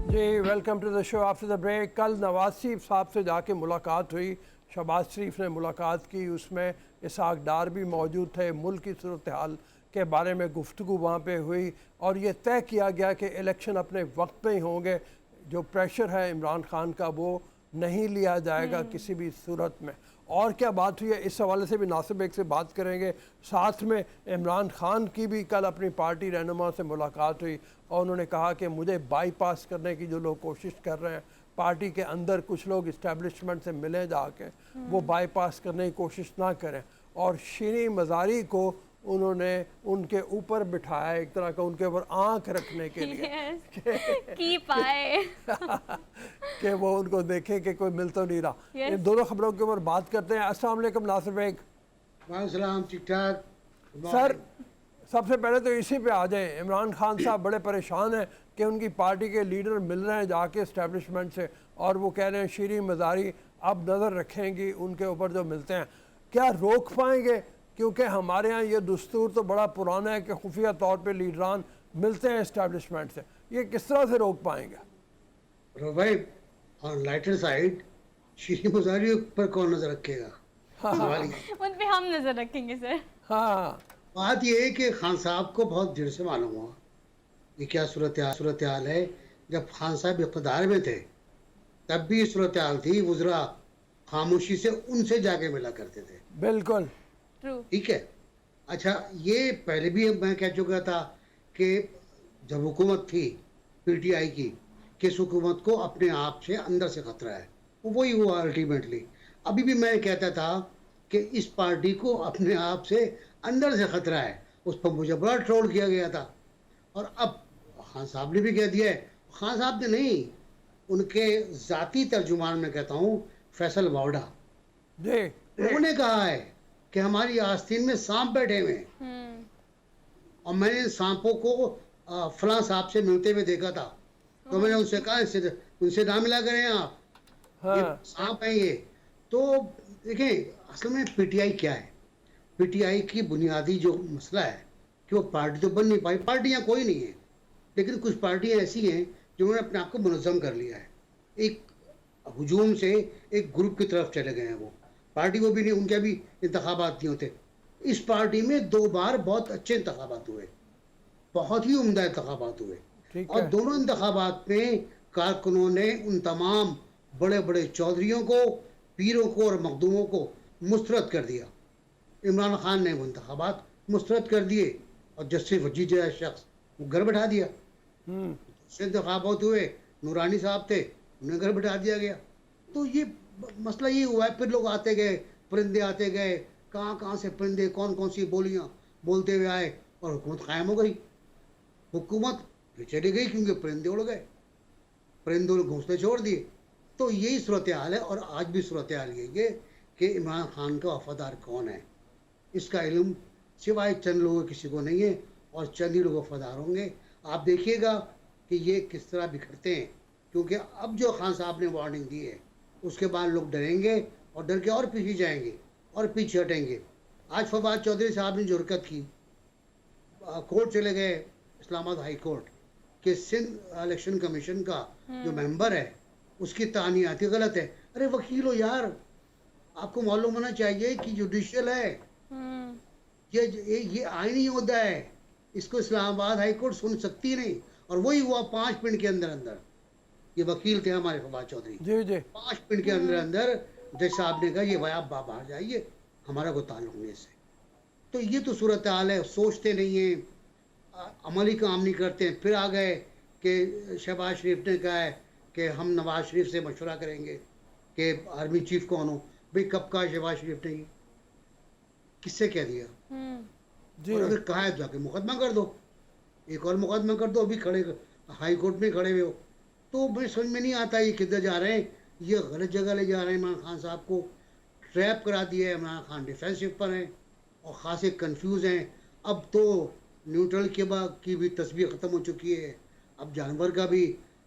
जी welcome to the show after the break. कल नवाज शरीफ साहब से जाके मुलाकात हुई, शहबाज शरीफ ने मुलाकात की, उसमें इसहाक डार भी मौजूद थे। मुल्क की सूरत हाल के बारे में गुफ्तगू वहाँ पे हुई और ये तय किया गया कि इलेक्शन अपने वक्त पे ही होंगे। जो प्रेशर है इमरान खान का वो नहीं लिया जाएगा किसी भी सूरत में। और क्या बात हुई है इस हवाले से भी नासिर बेग से बात करेंगे। साथ में इमरान खान की भी कल अपनी पार्टी रहनुमा से मुलाकात हुई और उन्होंने कहा कि मुझे बाईपास करने की जो लोग कोशिश कर रहे हैं, पार्टी के अंदर कुछ लोग इस्टेब्लिशमेंट से मिले जाके, वो बाईपास करने की कोशिश ना करें। और शीरी मज़ारी को उन्होंने उनके ऊपर बिठाया, एक तरह का उनके ऊपर आंख रखने के लिए की पाए कि वो उनको देखें कि कोई मिल तो नहीं रहा। इन दोनों खबरों के ऊपर बात करते हैं। अस्सलाम वालेकुम नासिर बेग। वालेकुम, ठीक ठाक सर। सबसे पहले तो इसी पे आ जाए, इमरान खान साहब बड़े परेशान हैं कि उनकी पार्टी के लीडर मिल रहे हैं जाके इस्टेब्लिशमेंट से और वो कह रहे हैं शीरी मज़ारी अब नज़र रखेंगी उनके ऊपर जो मिलते हैं, क्या रोक पाएंगे? क्योंकि हमारे यहाँ ये दस्तूर तो बड़ा पुराना है कि खुफिया तौर पे लीडरान मिलते हैं इस्टेब्लिशमेंट से, ये किस तरह से रोक पाएंगे? भाई ऑन लाइटर साइड शीरी मज़ारी पर कौन नजर रखेगा? उन पे हम नजर रखेंगे सर। हाँ, बात ये है कि खान साहब को बहुत देर से मालूम हुआ ये क्या सूरत हाल है। जब खान साहब इक़्तिदार में थे तब भी सूरत हाल थी, वज़रा खामोशी से उनसे जाके मिला करते थे। बिल्कुल ठीक है। अच्छा, ये पहले भी मैं कह चुका था कि जब हुकूमत थी पीटीआई की, किस हुकूमत को अपने आप से अंदर से खतरा है, वही हुआ अल्टीमेटली। अभी भी मैं कहता था कि इस पार्टी को अपने आप से अंदर से खतरा है, उस पर मुझे बड़ा ट्रोल किया गया था और अब खान साहब ने भी कह दिया है। खान साहब ने नहीं, उनके ज़ाती तर्जुमान में कहता हूँ फैसल वावडा, उन्होंने कहा है कि हमारी आस्तीन में सांप बैठे हुए हैं और मैंने इन सांपों को फलां साहब से मिलते हुए देखा था, तो मैंने उनसे कहा उनसे ना मिला करें आप, हाँ। ये सांप है ये। तो देखें असल में पीटीआई क्या है, पीटीआई की बुनियादी जो मसला है कि वो पार्टी तो बन नहीं पाई। पार्टियाँ कोई नहीं है, लेकिन कुछ पार्टियाँ ऐसी हैं जिन्होंने अपने आप को मुनज़्ज़म कर लिया है। एक हुजूम से एक ग्रुप की तरफ चले गए हैं, वो पार्टी को भी नहीं, उनके भी इंतखाबात नहीं होते। इस पार्टी में 2 बार बहुत अच्छे इंतखाबात हुए, बहुत ही उम्दा इंतखाबात हुए और दोनों इंतखाबात में कारकुनों ने उन तमाम बड़े बड़े चौधरियों को, पीरों को और मखदूमों को मुस्तरद कर दिया। इमरान खान ने वो इंतखाबात मुस्तरद कर दिए और जस्टिस वजी जैसा शख्स वो घर बैठा दिया। इंतखाबात हुए, नूरानी साहब थे, उन्हें घर बैठा दिया गया। तो ये मसला ये हुआ है। फिर लोग आते गए, परिंदे आते गए, कहाँ से परिंदे कौन कौन सी बोलियाँ बोलते हुए आए और हुकूमत कायम हो गई। हुकूमत फिर चली गई क्योंकि परिंदे उड़ गए, परिंदों ने घोंसले छोड़ दिए। तो यही सूरत हाल है और आज भी सूरत हाल यही है कि इमरान खान का वफादार कौन है, इसका इल्म सिवाय चंद लोगों किसी को नहीं है, और चंद ही लोग वफादार होंगे। आप देखिएगा कि ये किस तरह बिखरते हैं, क्योंकि अब जो खान साहब ने वार्निंग दी है उसके बाद लोग डरेंगे और डर के और पीछे जाएंगे और पीछे हटेंगे। आज फवाद चौधरी साहब ने जो हरकत की, कोर्ट चले गए इस्लामाबाद हाई कोर्ट के सिंध इलेक्शन कमीशन का जो मेंबर है उसकी तानीयाती गलत है। अरे वकील हो यार, आपको मालूम होना चाहिए कि जुडिशियल है, ये आईनी ओहदा है, इसको इस्लामाबाद हाई कोर्ट सुन सकती नहीं। और वही हुआ 5 मिनट के अंदर अंदर। ये वकील थे हमारे फवाद चौधरी जी जी, 5 मिनट के अंदर अंदर जज साहब ने कहा ये भाई आप बाहर जाइए, हमारा कोई ताल्लुक नहीं इससे। तो ये तो सूरत हाल है, सोचते नहीं है, अमली काम नहीं करते हैं। फिर आ गए कि शहबाज शरीफ ने कहा है कि हम नवाज शरीफ से मशवरा करेंगे कि आर्मी चीफ कौन हो। भाई कब कहा शहबाज शरीफ ने, किससे कह दिया? जी और अगर कहा है जाके मुकदमा कर दो, एक और मुकदमा कर दो, अभी खड़े हाई कोर्ट में खड़े हुए हो। तो मुझे समझ में नहीं आता ये किधर जा रहे हैं, ये गलत जगह ले जा रहे हैं। इमरान खान साहब को ट्रैप करा दिया है, इमरान खान डिफेंसिव पर हैं और खासे कंफ्यूज हैं। अब तो न्यूट्रल की भी तस्वीर ख़त्म हो चुकी है, अब जानवर का भी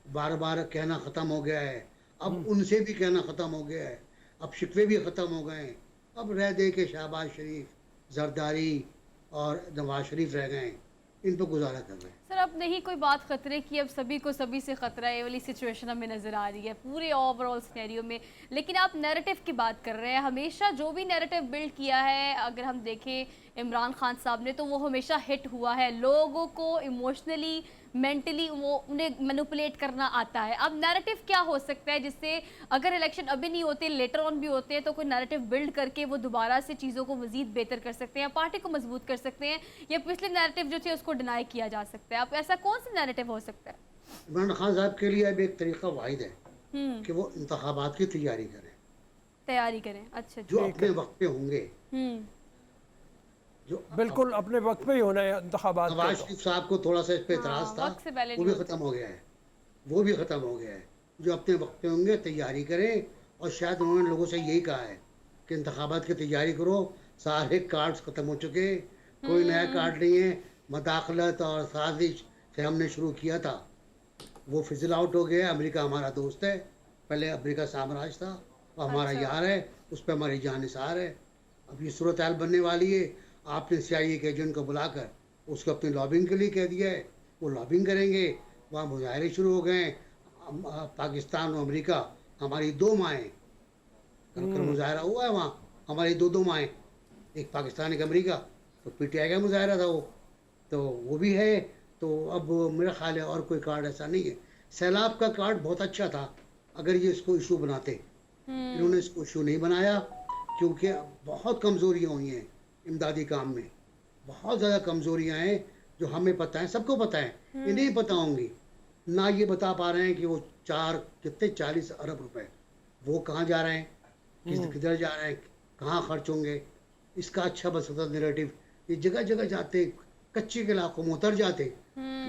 बार बार कहना ख़त्म हो गया है, अब उनसे भी कहना ख़त्म हो गया है, अब शिकवे भी ख़त्म हो गए हैं। अब रह दे के शहबाज शरीफ, जरदारी और नवाज शरीफ रह गए हैं, इन पर गुजारा कर रहे हैं। सर अब नहीं कोई बात खतरे की, अब सभी को सभी से खतरा है वाली सिचुएशन हमें नज़र आ रही है पूरे ओवरऑल सिनेरियो में। लेकिन आप नैरेटिव की बात कर रहे हैं, हमेशा जो भी नैरेटिव बिल्ड किया है अगर हम देखें इमरान खान साहब ने, तो वो हमेशा हिट हुआ है। लोगों को इमोशनली मेंटली वो उन्हें मैनिपुलेट करना आता है। अब नैरेटिव क्या हो सकता है जिससे अगर इलेक्शन अभी नहीं होते लेटर ऑन भी होते हैं तो कोई नैरेटिव बिल्ड करके वो दोबारा से चीज़ों को मजीद बेहतर कर सकते हैं, पार्टी को मजबूत कर सकते हैं, या पिछले नैरेटिव जो थे उसको डिनाई किया जा सकता है? अब ऐसा कौन सा नैरेटिव हो सकता है? इमरान खान साहब के लिए अब एक तरीका वाहिद है कि वो इंतखाबात की तैयारी करें। अच्छा जो अपने वक्त पे होंगे, जो बिल्कुल अपने वक्त पे ही होना है इंतखाबात। नवाज शरीफ साहब को थोड़ा सा इस पे इतराज था, वो भी ख़त्म हो गया है, जो अपने वक्त पे होंगे तैयारी करें। और शायद उन्होंने लोगों से यही कहा है कि इंतखाबात की तैयारी करो, सारे कार्ड्स ख़त्म हो चुके, कोई नया कार्ड नहीं है। मदाखलत और साजिश से हमने शुरू किया था, वो फिजल आउट हो गया। अमेरिका हमारा दोस्त है, पहले अमेरिका साम्राज्य था, वो हमारा यार है, उस पर हमारी जान निसार है। अब ये सूरत हाल बनने वाली है। आपने CIA के एजेंट को बुलाकर उसको अपनी लॉबिंग के लिए कह दिया है, वो लॉबिंग करेंगे। वहाँ मुजाहरे शुरू हो गए हैं। पाकिस्तान और अमेरिका हमारी दो माएँ, कल मुजाहरा हुआ है वहाँ, हमारी दो माएँ, एक पाकिस्तान एक अमेरिका। तो PTI का मुजाहरा था वो भी है। तो अब मेरा ख्याल है और कोई कार्ड ऐसा नहीं है। सैलाब का कार्ड बहुत अच्छा था अगर ये इसको इशू बनाते, इन्होंने इसको इशू नहीं बनाया क्योंकि बहुत कमज़ोरियाँ हुई हैं इमदादी काम में, बहुत ज़्यादा कमज़ोरियाँ हैं जो हमें पता है, सबको पता है, इन्हें पता होंगी ना। ये बता पा रहे हैं कि वो 40 अरब रुपए वो कहाँ जा रहे हैं, किधर जा रहे हैं, कहाँ खर्च होंगे, इसका अच्छा बसता नैरेटिव। ये जगह जगह जाते, कच्चे के इलाकों में उतर जाते।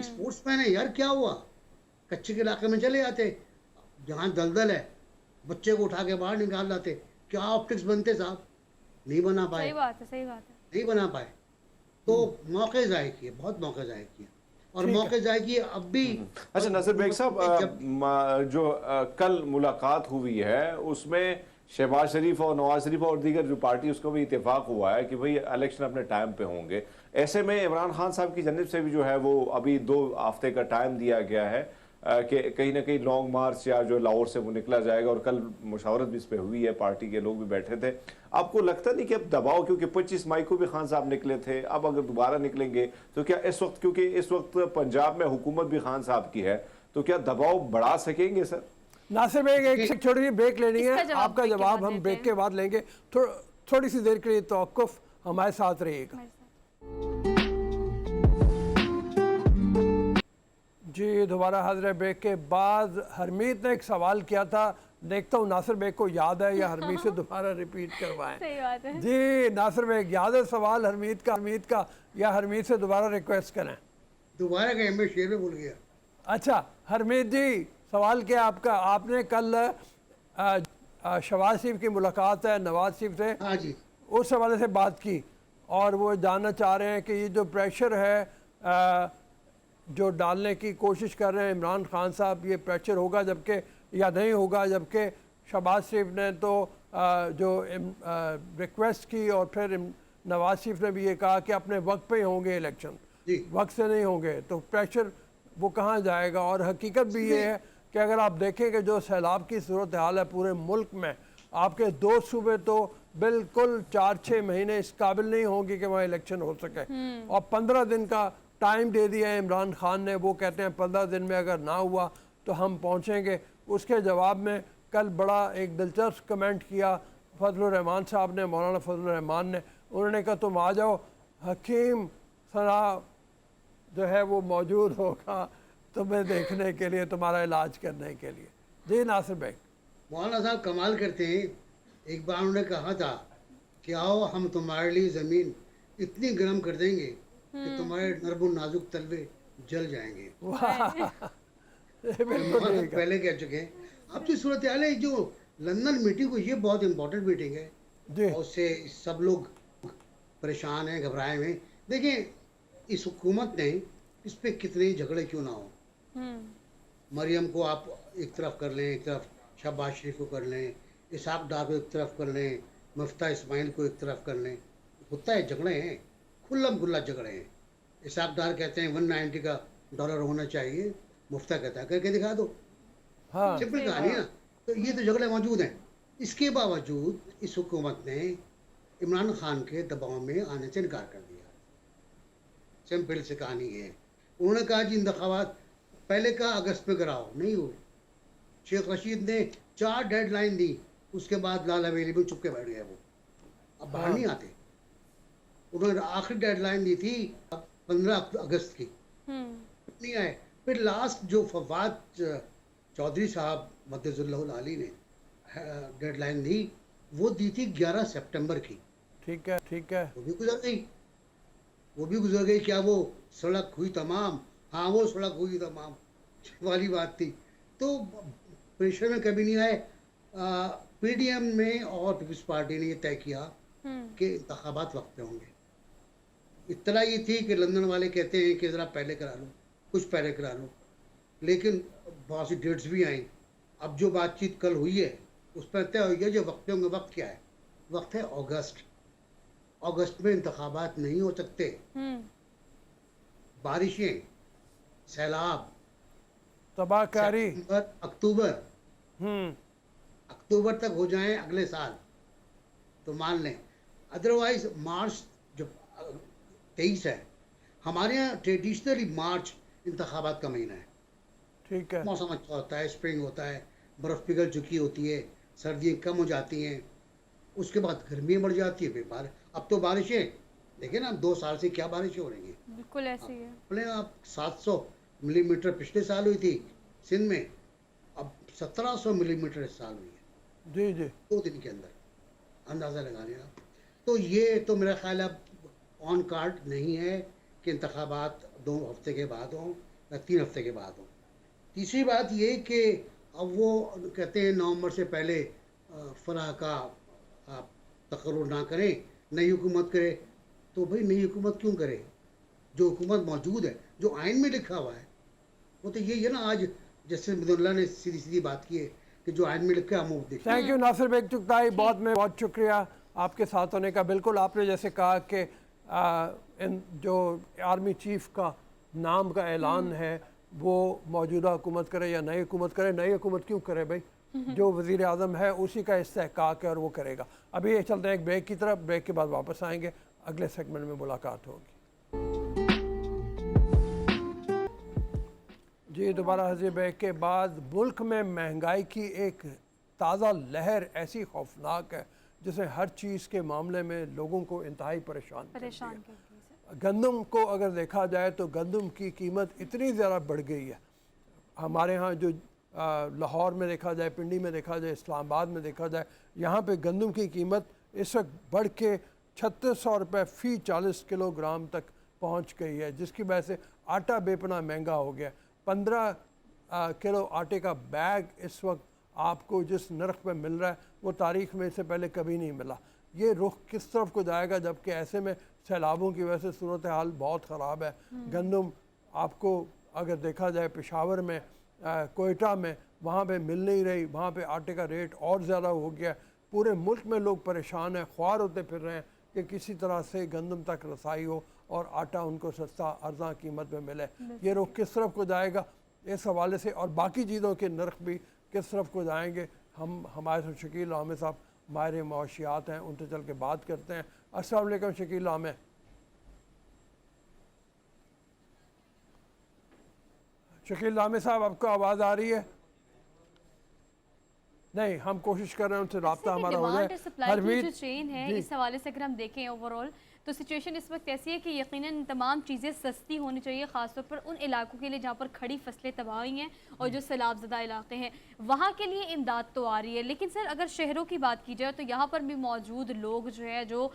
स्पोर्ट्समैन है यार, क्या हुआ, कच्चे के इलाके में चले जाते, जहाँ दलदल है, बच्चे को उठा के बाहर निकाल लाते। क्या ऑप्टिक्स बनते साहब, नहीं बना पाए। सही बात है नहीं बना पाए। तो मौके ज़ाय किए, बहुत मौके ज़ाय किए, और मौके ज़ाय किए अब भी। अच्छा नासिर बेग साहब, जो कल मुलाकात हुई है उसमें शहबाज शरीफ और नवाज शरीफ और दीगर जो पार्टी उसका भी इत्तेफाक हुआ है कि भाई इलेक्शन अपने टाइम पे होंगे। ऐसे में इमरान खान साहब की जनिब से भी जो है वो अभी 2 हफ्ते का टाइम दिया गया है कि कहीं ना कहीं लॉन्ग मार्च या जो लाहौर से वो निकला जाएगा, और कल मुशावरत भी इस पर हुई है, पार्टी के लोग भी बैठे थे। आपको लगता नहीं कि अब दबाव, क्योंकि 25 मई को भी खान साहब निकले थे, अब अगर दोबारा निकलेंगे तो क्या इस वक्त, क्योंकि इस वक्त पंजाब में हुकूमत भी खान साहब की है, तो क्या दबाव बढ़ा सकेंगे सर? नासिर भाई एक छोटी सी ब्रेक लेनी है, आपका जवाब हम ब्रेक के बाद लेंगे। थोड़ी सी देर के लिए तवक्कुफ, हमारे साथ रहिएगा। जी दोबारा हाजिर ब्रेक के बाद। हरमीत ने एक सवाल किया था, देखता हूँ नासिर बेग को याद है या हरमीत से दोबारा रिपीट करवाएं। सही बात है जी नासिर बेग, याद है सवाल हरमीत का या हरमीत से दोबारा रिक्वेस्ट करें? दोबारा कहें, मैं शेर में भूल गया। अच्छा हरमीत जी, सवाल क्या आपका? आपने कल शहबाज शरीफ की मुलाकात है नवाज शरीफ से, हाँ जी, उस हवाले से बात की, और वो जानना चाह रहे हैं कि ये जो प्रेशर है जो डालने की कोशिश कर रहे हैं इमरान खान साहब, ये प्रेशर होगा जबकि या नहीं होगा, जबकि शहबाज शरीफ ने तो जो रिक्वेस्ट की और फिर नवाज शरीफ ने भी ये कहा कि अपने वक्त पे ही होंगे इलेक्शन, वक्त से नहीं होंगे, तो प्रेशर वो कहाँ जाएगा। और हकीकत भी ये है कि अगर आप देखें कि जो सैलाब की सूरत हाल है पूरे मुल्क में, आपके 2 सूबे तो बिल्कुल 4-6 महीने इस काबिल नहीं होंगे कि वहाँ इलेक्शन हो सके, और 15 दिन का टाइम दे दिया है इमरान खान ने। वो कहते हैं 15 दिन में अगर ना हुआ तो हम पहुँचेंगे। उसके जवाब में कल बड़ा एक दिलचस्प कमेंट किया फजलुर रहमान साहब ने, मौलाना फजलुर रहमान ने। उन्होंने कहा तुम आ जाओ, हकीम सना जो है वो मौजूद होगा तुम्हें देखने के लिए, तुम्हारा इलाज करने के लिए। जी नासिर भाई। मौलाना साहब कमाल करते हैं। एक बार उन्होंने कहा था कि आओ हम तुम्हारे लिए ज़मीन इतनी गर्म कर देंगे कि तुम्हारे नरम नाजुक तलवे जल जाएंगे। पहले कह चुके हैं। अब जो सूरत हाल है, जो लंदन मीटिंग हुई, ये बहुत इंपॉर्टेंट मीटिंग है और उससे सब लोग परेशान हैं, घबराए हुए। देखिए इस हुकूमत ने इस पे कितने झगड़े क्यों ना हो, मरियम को आप एक तरफ कर लें, एक तरफ शहबाज शरीफ को कर लें, इसहाक डार को एक तरफ कर लें, मुफ्ता इस्माइल को एक तरफ कर लें, होता है झगड़े हैं, खुल्लम खुल्ला झगड़े हैं। इसहाक डार कहते हैं $190 का डॉलर होना चाहिए, मुफ्ता कहता है करके दिखा दो। हाँ, सिंपल कहानी है ना। तो ये तो झगड़े मौजूद हैं। इसके बावजूद इस हुकूमत ने इमरान खान के दबाव में आने से इनकार कर दिया। सिंपल से कहानी है। उन्होंने कहा जी इंतखाबात पहले कहा अगस्त में कराओ, नहीं हुए। शेख रशीद ने 4 डेडलाइन दी, उसके बाद लाल हवेली में चुपके बैठ गए। वो अब बाहर नहीं आते। उन्होंने आखिरी डेडलाइन दी थी 15 अगस्त की, नहीं आए। फिर लास्ट जो फवाद चौधरी साहब मद्दजुल्लाह अली ने डेडलाइन दी, वो दी थी 11 सितंबर की। ठीक है, ठीक है। वो भी गुजर गई, वो भी गुजर गई। क्या वो सड़क हुई तमाम? हाँ, वो सड़क हुई तमाम वाली बात थी। तो प्रेशर में कभी नहीं आए। पीडीएम में और पीपल्स पार्टी ने ये तय किया कि इंतखाबात वक्त पे होंगे। इतना ये थी कि लंदन वाले कहते हैं कि ज़रा पहले करा लो, कुछ पहले करा लो, लेकिन बहुत सी डेट्स भी आई। अब जो बातचीत कल हुई है उस पर तय हो गया जो वक्त पे होंगे। वक्त क्या है? वक्त है अगस्त। अगस्त में इंतखाबात नहीं हो सकते। बारिशें, सैलाब, तबाहकारी अक्टूबर तक हो जाएं अगले साल तो मान लें। अदरवाइज मार्च जो 23 है, हमारे यहाँ ट्रेडिशनली मार्च इंतखाबात का महीना है। ठीक है। मौसम अच्छा होता है, स्प्रिंग होता है, बर्फ़ पिघल चुकी होती है, सर्दियाँ कम हो जाती हैं, उसके बाद गर्मियाँ बढ़ जाती है। फिर अब तो बारिशें देखिए ना, 2 साल से क्या बारिशें हो रही हैं। बिल्कुल ऐसे ही है। बोले आप 700 मिलीमीटर पिछले साल हुई थी सिंध में, अब 1700 मिलीमीटर इस साल हुई है। जी जी, 2 दिन के अंदर, अंदाज़ा लगा लिया। तो ये तो मेरा ख्याल अब ऑन कार्ड नहीं है कि इंतखाबात 2 हफ्ते के बाद हों या 3 हफ्ते के बाद हों। तीसरी बात ये कि अब वो कहते हैं नवंबर से पहले फलाह का आप तकर्रुर ना करें, नई हुकूमत करे। तो भाई नई हुकूमत क्यों करे? जो हुकूमत मौजूद है, जो आइन में लिखा हुआ है, वो तो यही है ना। आज जैसे मिदुल्ला ने सीधी सीधी बात की है कि जो आइन में लिखा है हम वो देखते हैं। थैंक यू नासिर बेग चुगताई, बहुत शुक्रिया आपके साथ होने का। बिल्कुल आपने जैसे कहा कि जो आर्मी चीफ का नाम का ऐलान है वो मौजूदा हुकूमत करे या नई हुकूमत करे। नई हुकूमत क्यों करे भाई? जो वज़ीर आज़म है उसी का इस्तेहकाक है और वो करेगा। अभी ये चलते हैं एक ब्रेक की तरफ। ब्रेक के बाद वापस आएंगे, अगले सेगमेंट में मुलाकात होगी। जी दोबारा हाजिर ब्रेक के बाद। मुल्क में महंगाई की एक ताज़ा लहर ऐसी खौफनाक है जिसने हर चीज़ के मामले में लोगों को इंतहाई परेशान कर दिया। गंदम को अगर देखा जाए तो गंदम की कीमत इतनी ज़्यादा बढ़ गई है। हमारे यहाँ जो लाहौर में देखा जाए, पिंडी में देखा जाए, इस्लामाबाद में देखा जाए, यहाँ पे गंदम की कीमत इस वक्त बढ़ के 3600 रुपये फ़ी 40 किलोग्राम तक पहुँच गई है, जिसकी वजह से आटा बेपना महंगा हो गया। 15 किलो आटे का बैग इस वक्त आपको जिस नर्ख पे मिल रहा है वो तारीख़ में इससे पहले कभी नहीं मिला। ये रुख किस तरफ को जाएगा, जबकि ऐसे में सैलाबों की वजह से सूरत हाल बहुत ख़राब है। गंदम आपको अगर देखा जाए पेशावर में, कोयटा में, वहाँ पे मिल नहीं रही, वहाँ पे आटे का रेट और ज़्यादा हो गया। पूरे मुल्क में लोग परेशान हैं, ख्वार होते फिर रहे हैं कि किसी तरह से गंदम तक रसाई हो और आटा उनको सस्ता अर्जा कीमत में मिले। ये रुख किस तरफ को जाएगा इस हवाले से, और बाकी चीज़ों के नर्ख भी किस तरफ को जाएंगे, हमारे साथ शकील आमिर साहब माहिर मआशियात हैं, उनसे चल के बात करते हैं। अस्सलाम वालेकुम शकील आमिर। शकील आमिर साहब, आपको आवाज़ आ रही है? नहीं, हम कोशिश कर रहे हैं उनसे रब्ता हमारा हो जाए। सप्लाई की जो चेन है, इस हवाले से अगर हम देखें ओवरऑल तो सिचुएशन इस वक्त ऐसी है कि यकीनन तमाम चीज़ें सस्ती होनी चाहिए, ख़ासतौर पर उन इलाकों के लिए जहाँ पर खड़ी फसलें तबाह हुई हैं और जो सैलाबज़दा इलाके हैं वहाँ के लिए इमदाद तो आ रही है। लेकिन सर अगर शहरों की बात की जाए तो यहाँ पर भी मौजूद लोग जो है, जो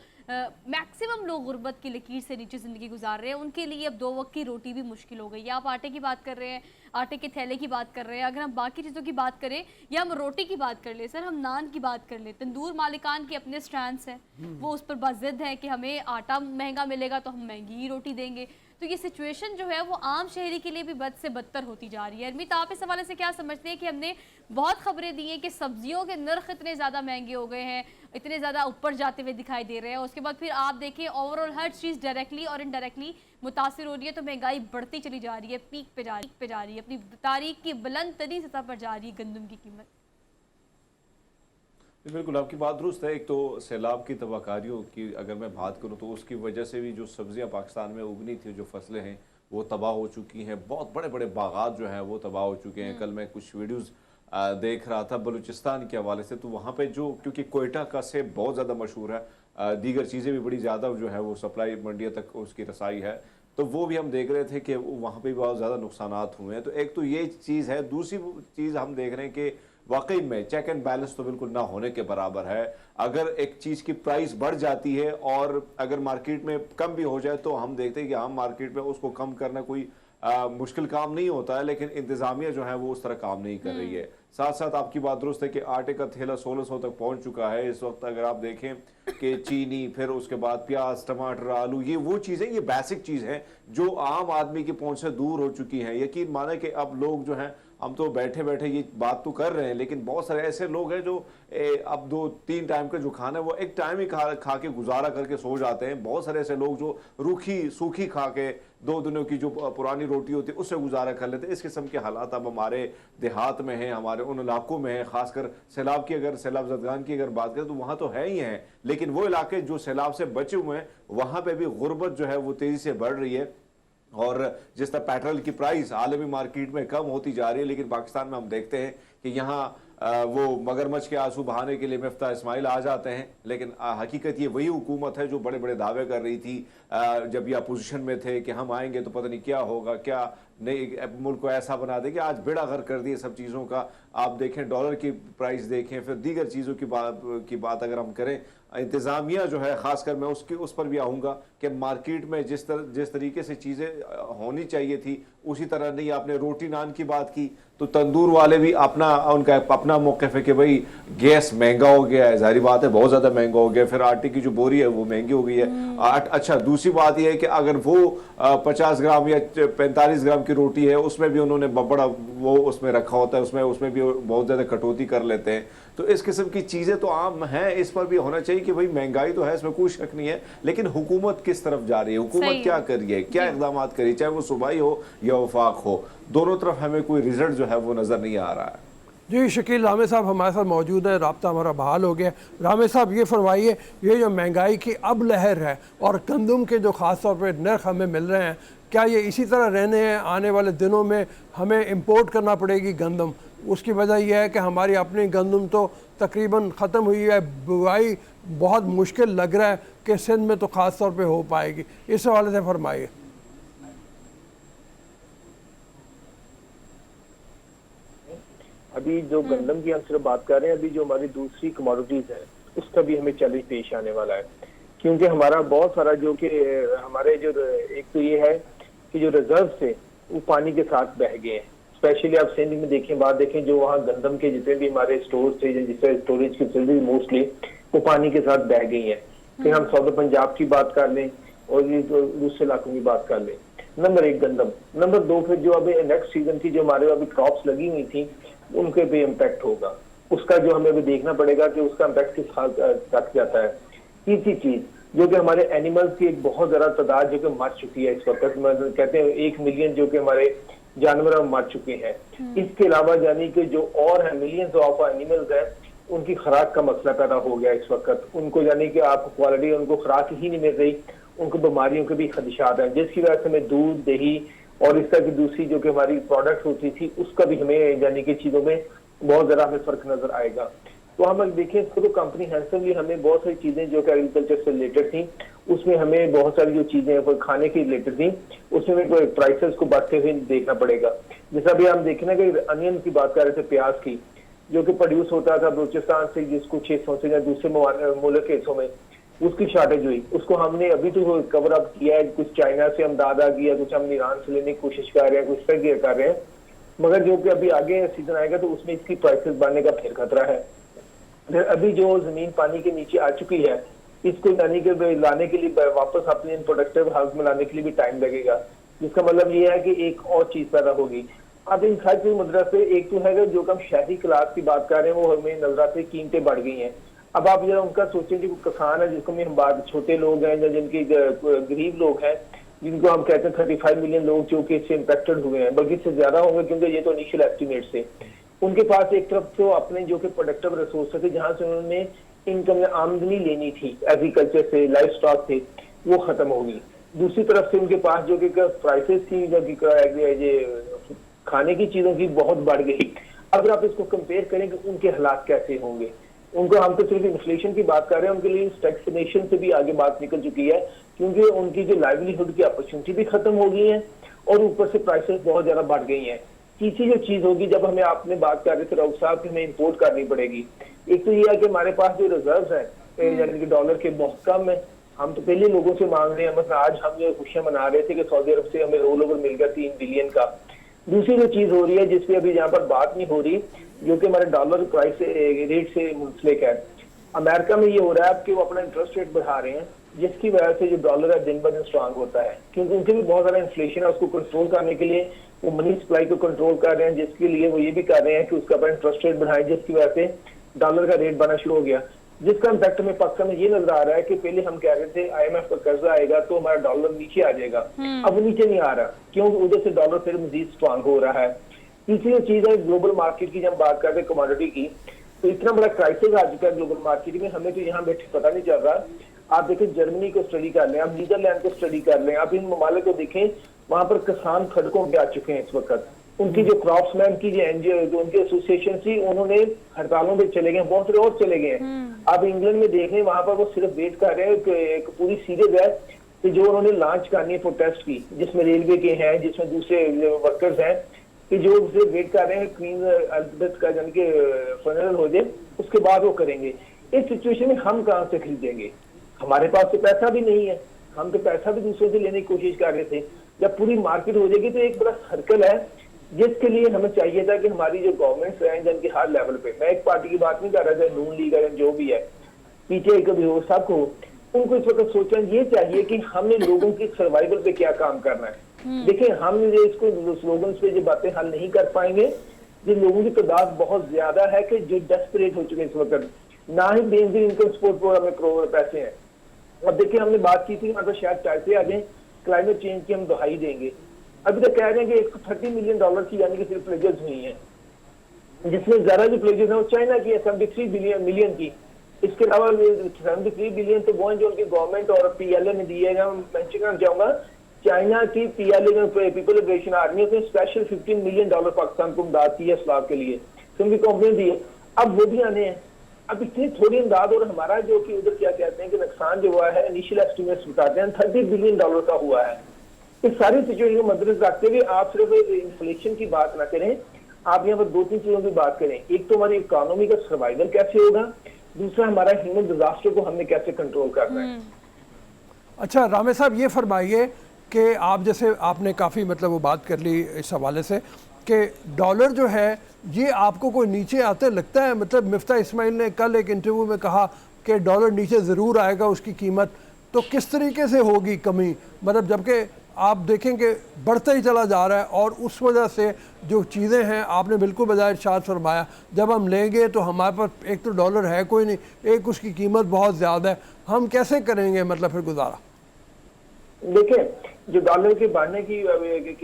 मैक्सिमम लोग गुर्बत की लकीर से नीचे ज़िंदगी गुजार रहे हैं, उनके लिए अब 2 वक्त की रोटी भी मुश्किल हो गई है। आप आटे की बात कर रहे हैं, आटे के थैले की बात कर रहे हैं, अगर हम बाकी चीज़ों की बात करें या हम रोटी की बात कर ले सर, हम नान की बात कर ले, तंदूर मालिकान के अपने स्टैंड्स हैं, वो उस पर बाज़िद है कि हमें आटा महंगा मिलेगा तो हम महंगी ही रोटी देंगे। तो ये सिचुएशन जो है वो आम शहरी के लिए भी बद से बदतर होती जा रही है। अरमीत, आप इस हवाले से क्या समझते हैं कि हमने बहुत खबरें दी हैं कि सब्जियों के नर्ख इतने ज़्यादा महंगे हो गए हैं, इतने ज़्यादा ऊपर जाते हुए दिखाई दे रहे हैं, उसके बाद फिर आप देखें ओवरऑल हर चीज़ डायरेक्टली और इनडायरेक्टली मुतासिर हो रही है, तो महंगाई बढ़ती चली जा रही है, पीक पे जा रही है, अपनी तारीख की बुलंद तरीन सतह पर जा रही है गंदम की कीमत। बिल्कुल आपकी बात दुरुस्त है। एक तो सैलाब की तबाहकारियों की अगर मैं बात करूं तो उसकी वजह से भी जो सब्जियां पाकिस्तान में उगनी थी, जो फसलें हैं वो तबाह हो चुकी हैं। बहुत बड़े बड़े बागात जो हैं वो तबाह हो चुके हैं। कल मैं कुछ वीडियोज़ देख रहा था बलूचिस्तान के हवाले से, तो वहाँ पे जो, क्योंकि कोयटा का सेब बहुत ज़्यादा मशहूर है, दीगर चीज़ें भी बड़ी ज़्यादा जो है वो सप्लाई मंडियों तक उसकी रसाई है, तो वो भी हम देख रहे थे कि वहाँ पे बहुत ज़्यादा नुकसानात हुए हैं। तो एक तो ये चीज़ है। दूसरी चीज़ हम देख रहे हैं कि वाकई में चेक एंड बैलेंस तो बिल्कुल ना होने के बराबर है। अगर एक चीज़ की प्राइस बढ़ जाती है और अगर मार्केट में कम भी हो जाए तो हम देखते हैं कि हम मार्केट में उसको कम करना कोई मुश्किल काम नहीं होता है, लेकिन इंतज़ामिया जो है वो उस तरह काम नहीं कर रही है। साथ साथ आपकी बात दुरुस्त है कि आटे का थैला 1600 तक पहुंच चुका है इस वक्त। अगर आप देखें कि चीनी, फिर उसके बाद प्याज, टमाटर, आलू, ये वो चीज़ें, ये बेसिक चीज़ है जो आम आदमी की पहुंच से दूर हो चुकी हैं। यकीन माने कि अब लोग जो हैं, हम तो बैठे बैठे ये बात तो कर रहे हैं, लेकिन बहुत सारे ऐसे लोग हैं जो अब 2-3 टाइम का जो खाना है वो एक टाइम ही खा के गुजारा करके सो जाते हैं। बहुत सारे ऐसे लोग जो रूखी सूखी खा के 2 दिनों की जो पुरानी रोटी होती है उससे गुजारा कर लेते हैं। इस किस्म के हालात अब हमारे देहात में हैं, हमारे उन इलाकों में है। खासकर सैलाब की, अगर सैलाब ज़दगान की अगर बात करें तो वहाँ तो है ही हैं, लेकिन वो इलाके जो सैलाब से बचे हुए हैं वहाँ पर भी गुर्बत जो है वो तेज़ी से बढ़ रही है। और जिस तरह पेट्रोल की प्राइस आलमी मार्केट में कम होती जा रही है, लेकिन पाकिस्तान में हम देखते हैं कि यहाँ वो मगरमच्छ के आंसू बहाने के लिए मिफ्ता इस्माइल आ जाते हैं, लेकिन हकीकत ये वही हुकूमत है जो बड़े बड़े दावे कर रही थी जब ये अपोजिशन में थे कि हम आएंगे तो पता नहीं क्या होगा, क्या नहीं मुल्क को ऐसा बना देंगे। आज बेड़ा गर्क कर दिए सब चीज़ों का। आप देखें डॉलर की प्राइस देखें, फिर दीगर चीज़ों की बात अगर हम करें, इंतज़ामिया जो है, ख़ासकर मैं उस पर भी आऊँगा कि मार्केट में जिस तरीके से चीज़ें होनी चाहिए थी उसी तरह नहीं। आपने रोटी नान की बात की तो तंदूर वाले भी उनका अपना मौक़िफ़ है कि भाई गैस महंगा हो गया है, ज़ाहिर बात है बहुत ज़्यादा महंगा हो गया। फिर आटे की जो बोरी है वो महंगी हो गई है। अच्छा, दूसरी बात यह है कि अगर वो 50 ग्राम या 45 ग्राम की रोटी है उसमें भी उन्होंने बड़ा वो उसमें रखा होता है, उसमें भी बहुत ज़्यादा कटौती कर लेते हैं। तो इस किस्म की चीज़ें तो आम हैं, इस पर भी होना चाहिए कि भाई महंगाई तो है, इसमें कोई शक नहीं है, लेकिन हुकूमत किस तरफ जा रही है, हुकूमत क्या कर रही है, क्या इक़दाम कर रही है, चाहे वो सूबाई हो या वफाक हो, दोनों तरफ हमें कोई रिजल्ट जो है वो नज़र नहीं आ रहा है। जी शकील रामे साहब हमारे साथ मौजूद है, राब्ता हमारा बहाल हो गया। रामे साहब ये फरमाइए, ये जो महंगाई की अब लहर है और गंदम के जो ख़ास तौर पर नर्ख हमें मिल रहे हैं, क्या ये इसी तरह रहने हैं? आने वाले दिनों में हमें इंपोर्ट करना पड़ेगी गंदम? उसकी वजह यह है कि हमारी अपनी गंदम तो तकरीबन ख़त्म हुई है, बुआई बहुत मुश्किल लग रहा है कि सिंध में तो ख़ास तौर पे हो पाएगी। इस हवाले से फरमाइए। अभी जो गंदम की हम सिर्फ बात कर रहे हैं, अभी जो हमारी दूसरी कमोडिटीज है उसका भी हमें चैलेंज पेश आने वाला है, क्योंकि हमारा बहुत सारा जो कि हमारे जो एक तो ये है कि जो रिजर्व थे वो पानी के साथ बह गए हैं। स्पेशली आप सिंध में देखें, बात देखें, जो वहाँ गंदम के जितने भी हमारे स्टोर थे, जिससे स्टोरेज की फैसिलिटी मोस्टली वो पानी के साथ बह गई है। फिर हम सऊदर पंजाब की बात कर लें, और ये जो दूसरे इलाकों की बात कर ले, नंबर 1 गंदम, नंबर 2 फिर जो अभी नेक्स्ट सीजन की जो हमारे अभी क्रॉप्स लगी हुई थी उनके पे इम्पैक्ट होगा, उसका जो हमें अभी देखना पड़ेगा कि उसका इम्पैक्ट किस हाल तक जाता है। तीसरी चीज जो कि हमारे एनिमल्स की एक बहुत ज्यादा तादाद जो कि मर चुकी है इस वक्त, कहते हैं 1 मिलियन जो कि हमारे जानवर मर चुके हैं। इसके अलावा यानी कि जो और है मिलियंस ऑफ एनिमल्स हैं उनकी खुराक का मसला पैदा हो गया इस वक्त, उनको यानी कि आपको क्वालिटी उनको खुराक ही नहीं मिल रही, उनको बीमारियों के भी खदशात हैं, जिसकी वजह से हमें दूध, दही और इस तरह की दूसरी जो कि हमारी प्रोडक्ट होती थी उसका भी हमें यानी कि चीजों में बहुत ज्यादा हमें फर्क नजर आएगा। तो हम देखें इसको तो कॉम्प्रिहेंसिवली हमें बहुत सारी चीजें जो कि एग्रीकल्चर से रिलेटेड थी उसमें हमें बहुत सारी जो चीजें खाने की रिलेटेड थी उसमें हमें प्राइसेस को बढ़ते हुए देखना पड़ेगा। जैसा अभी हम देखें ना कि अनियन की बात कर रहे थे, प्याज की जो कि प्रोड्यूस होता था बलूचिस्तान से, जिसको 600 से या दूसरे मुल्क के हिस्सों में उसकी शॉर्टेज हुई, उसको हमने अभी तो कवर अप किया है, कुछ चाइना से हम दादा किया, कुछ हम ईरान से लेने की कोशिश कर रहे हैं, कुछ तरह कर रहे हैं, मगर जो कि अभी आगे सीजन आएगा तो उसमें इसकी प्राइसेस बढ़ने का फिर खतरा है। अभी जो जमीन पानी के नीचे आ चुकी है इसको यानी कि लाने के लिए वापस अपने प्रोडक्टिव हाउस में लाने के लिए भी टाइम लगेगा, जिसका मतलब ये है कि एक और चीज पैदा होगी। अब इन हर चीज मदरस से एक तो है जो हम शहरी क्लास की बात कर रहे हैं वो हमें नजर आते कीमतें बढ़ गई हैं। अब आप जरा उनका सोचें कि किसान है जिसको हम बात छोटे लोग हैं या जिनकी गरीब लोग हैं जिनको हम कहते हैं 35 मिलियन लोग जो कि इससे इम्पेक्टेड हुए हैं, बल्कि इससे ज्यादा होंगे क्योंकि ये तो इनिशियल एस्टिमेट से उनके पास एक तरफ तो अपने जो कि प्रोडक्टिव रिसोर्स थे जहां से उन्होंने इनकम में आमदनी लेनी थी एग्रीकल्चर से, लाइफ स्टॉक थे, वो खत्म होगी। दूसरी तरफ से उनके पास जो कि प्राइसेस थी जो कि खाने की चीजों की बहुत बढ़ गई। अगर आप इसको कंपेयर करें कि उनके हालात कैसे होंगे, उनको हम तो सिर्फ इन्फ्लेशन की बात कर रहे हैं, उनके लिए स्टैग्नेशन से भी आगे बात निकल चुकी है क्योंकि उनकी जो लाइवलीहुड की अपॉर्चुनिटी भी खत्म हो गई है और ऊपर से प्राइसेस बहुत ज्यादा बढ़ गई हैं। तीसरी जो चीज होगी जब हमें आपने बात कर रहे थे राउत साहब की हमें इंपोर्ट करनी पड़ेगी, एक तो ये है कि हमारे पास जो रिजर्व है यानी कि डॉलर के बहुत कम है, हम तो पहले लोगों से मांग रहे हैं, मतलब आज हम जो खुशियां मना रहे थे कि सऊदी अरब से हमें रोल ओवर मिल गया 3 बिलियन का। दूसरी जो चीज हो रही है जिसपे अभी यहाँ पर बात नहीं हो रही जो कि हमारे डॉलर प्राइस रेट से मुंसलिक है, अमेरिका में ये हो रहा है कि वो अपना इंटरेस्ट रेट बढ़ा रहे हैं जिसकी वजह से जो डॉलर है दिन ब दिन स्ट्रांग होता है क्योंकि उनके भी बहुत सारा इन्फ्लेशन है, उसको कंट्रोल करने के लिए वो मनी सप्लाई को कंट्रोल कर रहे हैं, जिसके लिए वो ये भी कर रहे हैं कि उसका अपना इंटरेस्ट रेट बढ़ाएं जिसकी वजह से डॉलर का रेट बढ़ना शुरू हो गया, जिसका इम्पैक्ट हमें पाकिस्तान में ये नजर आ रहा है कि पहले हम कह रहे थे IMF का कर्जा आएगा तो हमारा डॉलर नीचे आ जाएगा, अब वो नीचे नहीं आ रहा क्योंकि उधर से डॉलर फिर मजीद स्ट्रांग हो रहा है। तीसरी चीज है ग्लोबल मार्केट की, जब बात करते हैं कमोडिटी की तो इतना बड़ा क्राइसिस आ चुका है ग्लोबल मार्केट में, हमें तो यहाँ बैठे पता नहीं चल रहा। आप देखें जर्मनी को स्टडी कर लें, आप नीदरलैंड को स्टडी कर लें, आप इन ममालिक को देखें, वहां पर किसान सड़कों पे आ चुके हैं इस वक्त। उनकी जो क्रॉप्समैन की जो एनजीओ जो उनकी एसोसिएशन थी उन्होंने हड़तालों पे चले गए, बहुत सारे और चले गए हैं। आप इंग्लैंड में देख लें, वहां पर वो सिर्फ वेट कर रहे हैं कि एक पूरी सीरीज है कि जो उन्होंने लॉन्च करनी है प्रोटेस्ट की, जिसमें रेलवे के हैं, जिसमें दूसरे वर्कर्स हैं, कि जो उसे वेट कर रहे हैं क्वीन एलिजाबेथ का यानी कि फनरल हो जाए उसके बाद वो करेंगे। इस सिचुएशन में हम कहाँ से खरीदेंगे, हमारे पास तो पैसा भी नहीं है, हम तो पैसा भी दूसरों से लेने की कोशिश कर रहे थे। जब पूरी मार्केट हो जाएगी तो एक बड़ा सर्कल है जिसके लिए हमें चाहिए था कि हमारी जो गवर्नमेंट्स हैं जिनके हर लेवल पे, मैं एक पार्टी की बात नहीं कर रहा था, नून लीग है जो भी है, पीटीआई का भी हो, सबको उनको इस वक्त सोचना ये चाहिए कि हमने लोगों की सर्वाइवल पे क्या काम करना है। देखिए हम जो इसको स्लोगन्स पे जो बातें हल नहीं कर पाएंगे, जिन लोगों की तादाद बहुत ज्यादा है कि जो डेस्परेट हो चुके हैं इस वक्त, ना ही बेनजीर इनकम सपोर्ट प्रोग्राम में करोड़ पैसे हैं। अब देखिए हमने बात की थी मतलब शायद चाहते आ जाए क्लाइमेट चेंज की हम दुहाई देंगे, अभी तक कह रहे हैं कि 130 मिलियन डॉलर की यानी कि सिर्फ प्लेजेस हुई हैं, जिसमें ज्यादा जो प्लेजेस है वो चाइना की है 73 मिलियन की। इसके अलावा 73 बिलियन तो वो हैं जो उनकी गवर्नमेंट और PLA ने दिए हैं। मैं करना चाहूंगा चाइना की PLA में पीपल लिबरेशन आर्मी उसने स्पेशल $15 मिलियन पाकिस्तान को इमदाद की है इस्लाम के लिए, तो उनकी कंपनी दी है, अब वो भी आने हैं। अब इतनी थोड़ी इमदाद और हमारा जो कि उधर क्या कहते हैं कि नुकसान जो हुआ है इनिशियल एस्टिमेट्स बताते हैं $30 बिलियन का हुआ है। इस सारी सिचुएशन को मद्देनजर रखते हुए आप सिर्फ इन्फ्लेशन की बात ना करें, आप यहाँ पर 2-3 चीजों की बात करें। एक तो हमारी इकोनॉमी का सर्वाइवल कैसे होगा, दूसरा हमारा ह्यूमन डिजास्टर को हमने कैसे कंट्रोल करना है। अच्छा रामे साहब ये फरमाइए कि आप जैसे आपने काफ़ी मतलब वो बात कर ली इस हवाले से कि डॉलर जो है ये आपको कोई नीचे आते लगता है, मतलब मिफ्ता इस्माइल ने कल एक इंटरव्यू में कहा कि डॉलर नीचे ज़रूर आएगा उसकी कीमत, तो किस तरीके से होगी कमी, मतलब जबकि आप देखेंगे बढ़ता ही चला जा रहा है, और उस वजह से जो चीज़ें हैं, आपने बिल्कुल बजाय इरशाद फरमाया, जब हम लेंगे तो हमारे पास एक तो डॉलर है कोई नहीं, एक उसकी कीमत बहुत ज़्यादा है, हम कैसे करेंगे मतलब फिर गुजारा? देखिए, जो डॉलर के बढ़ने की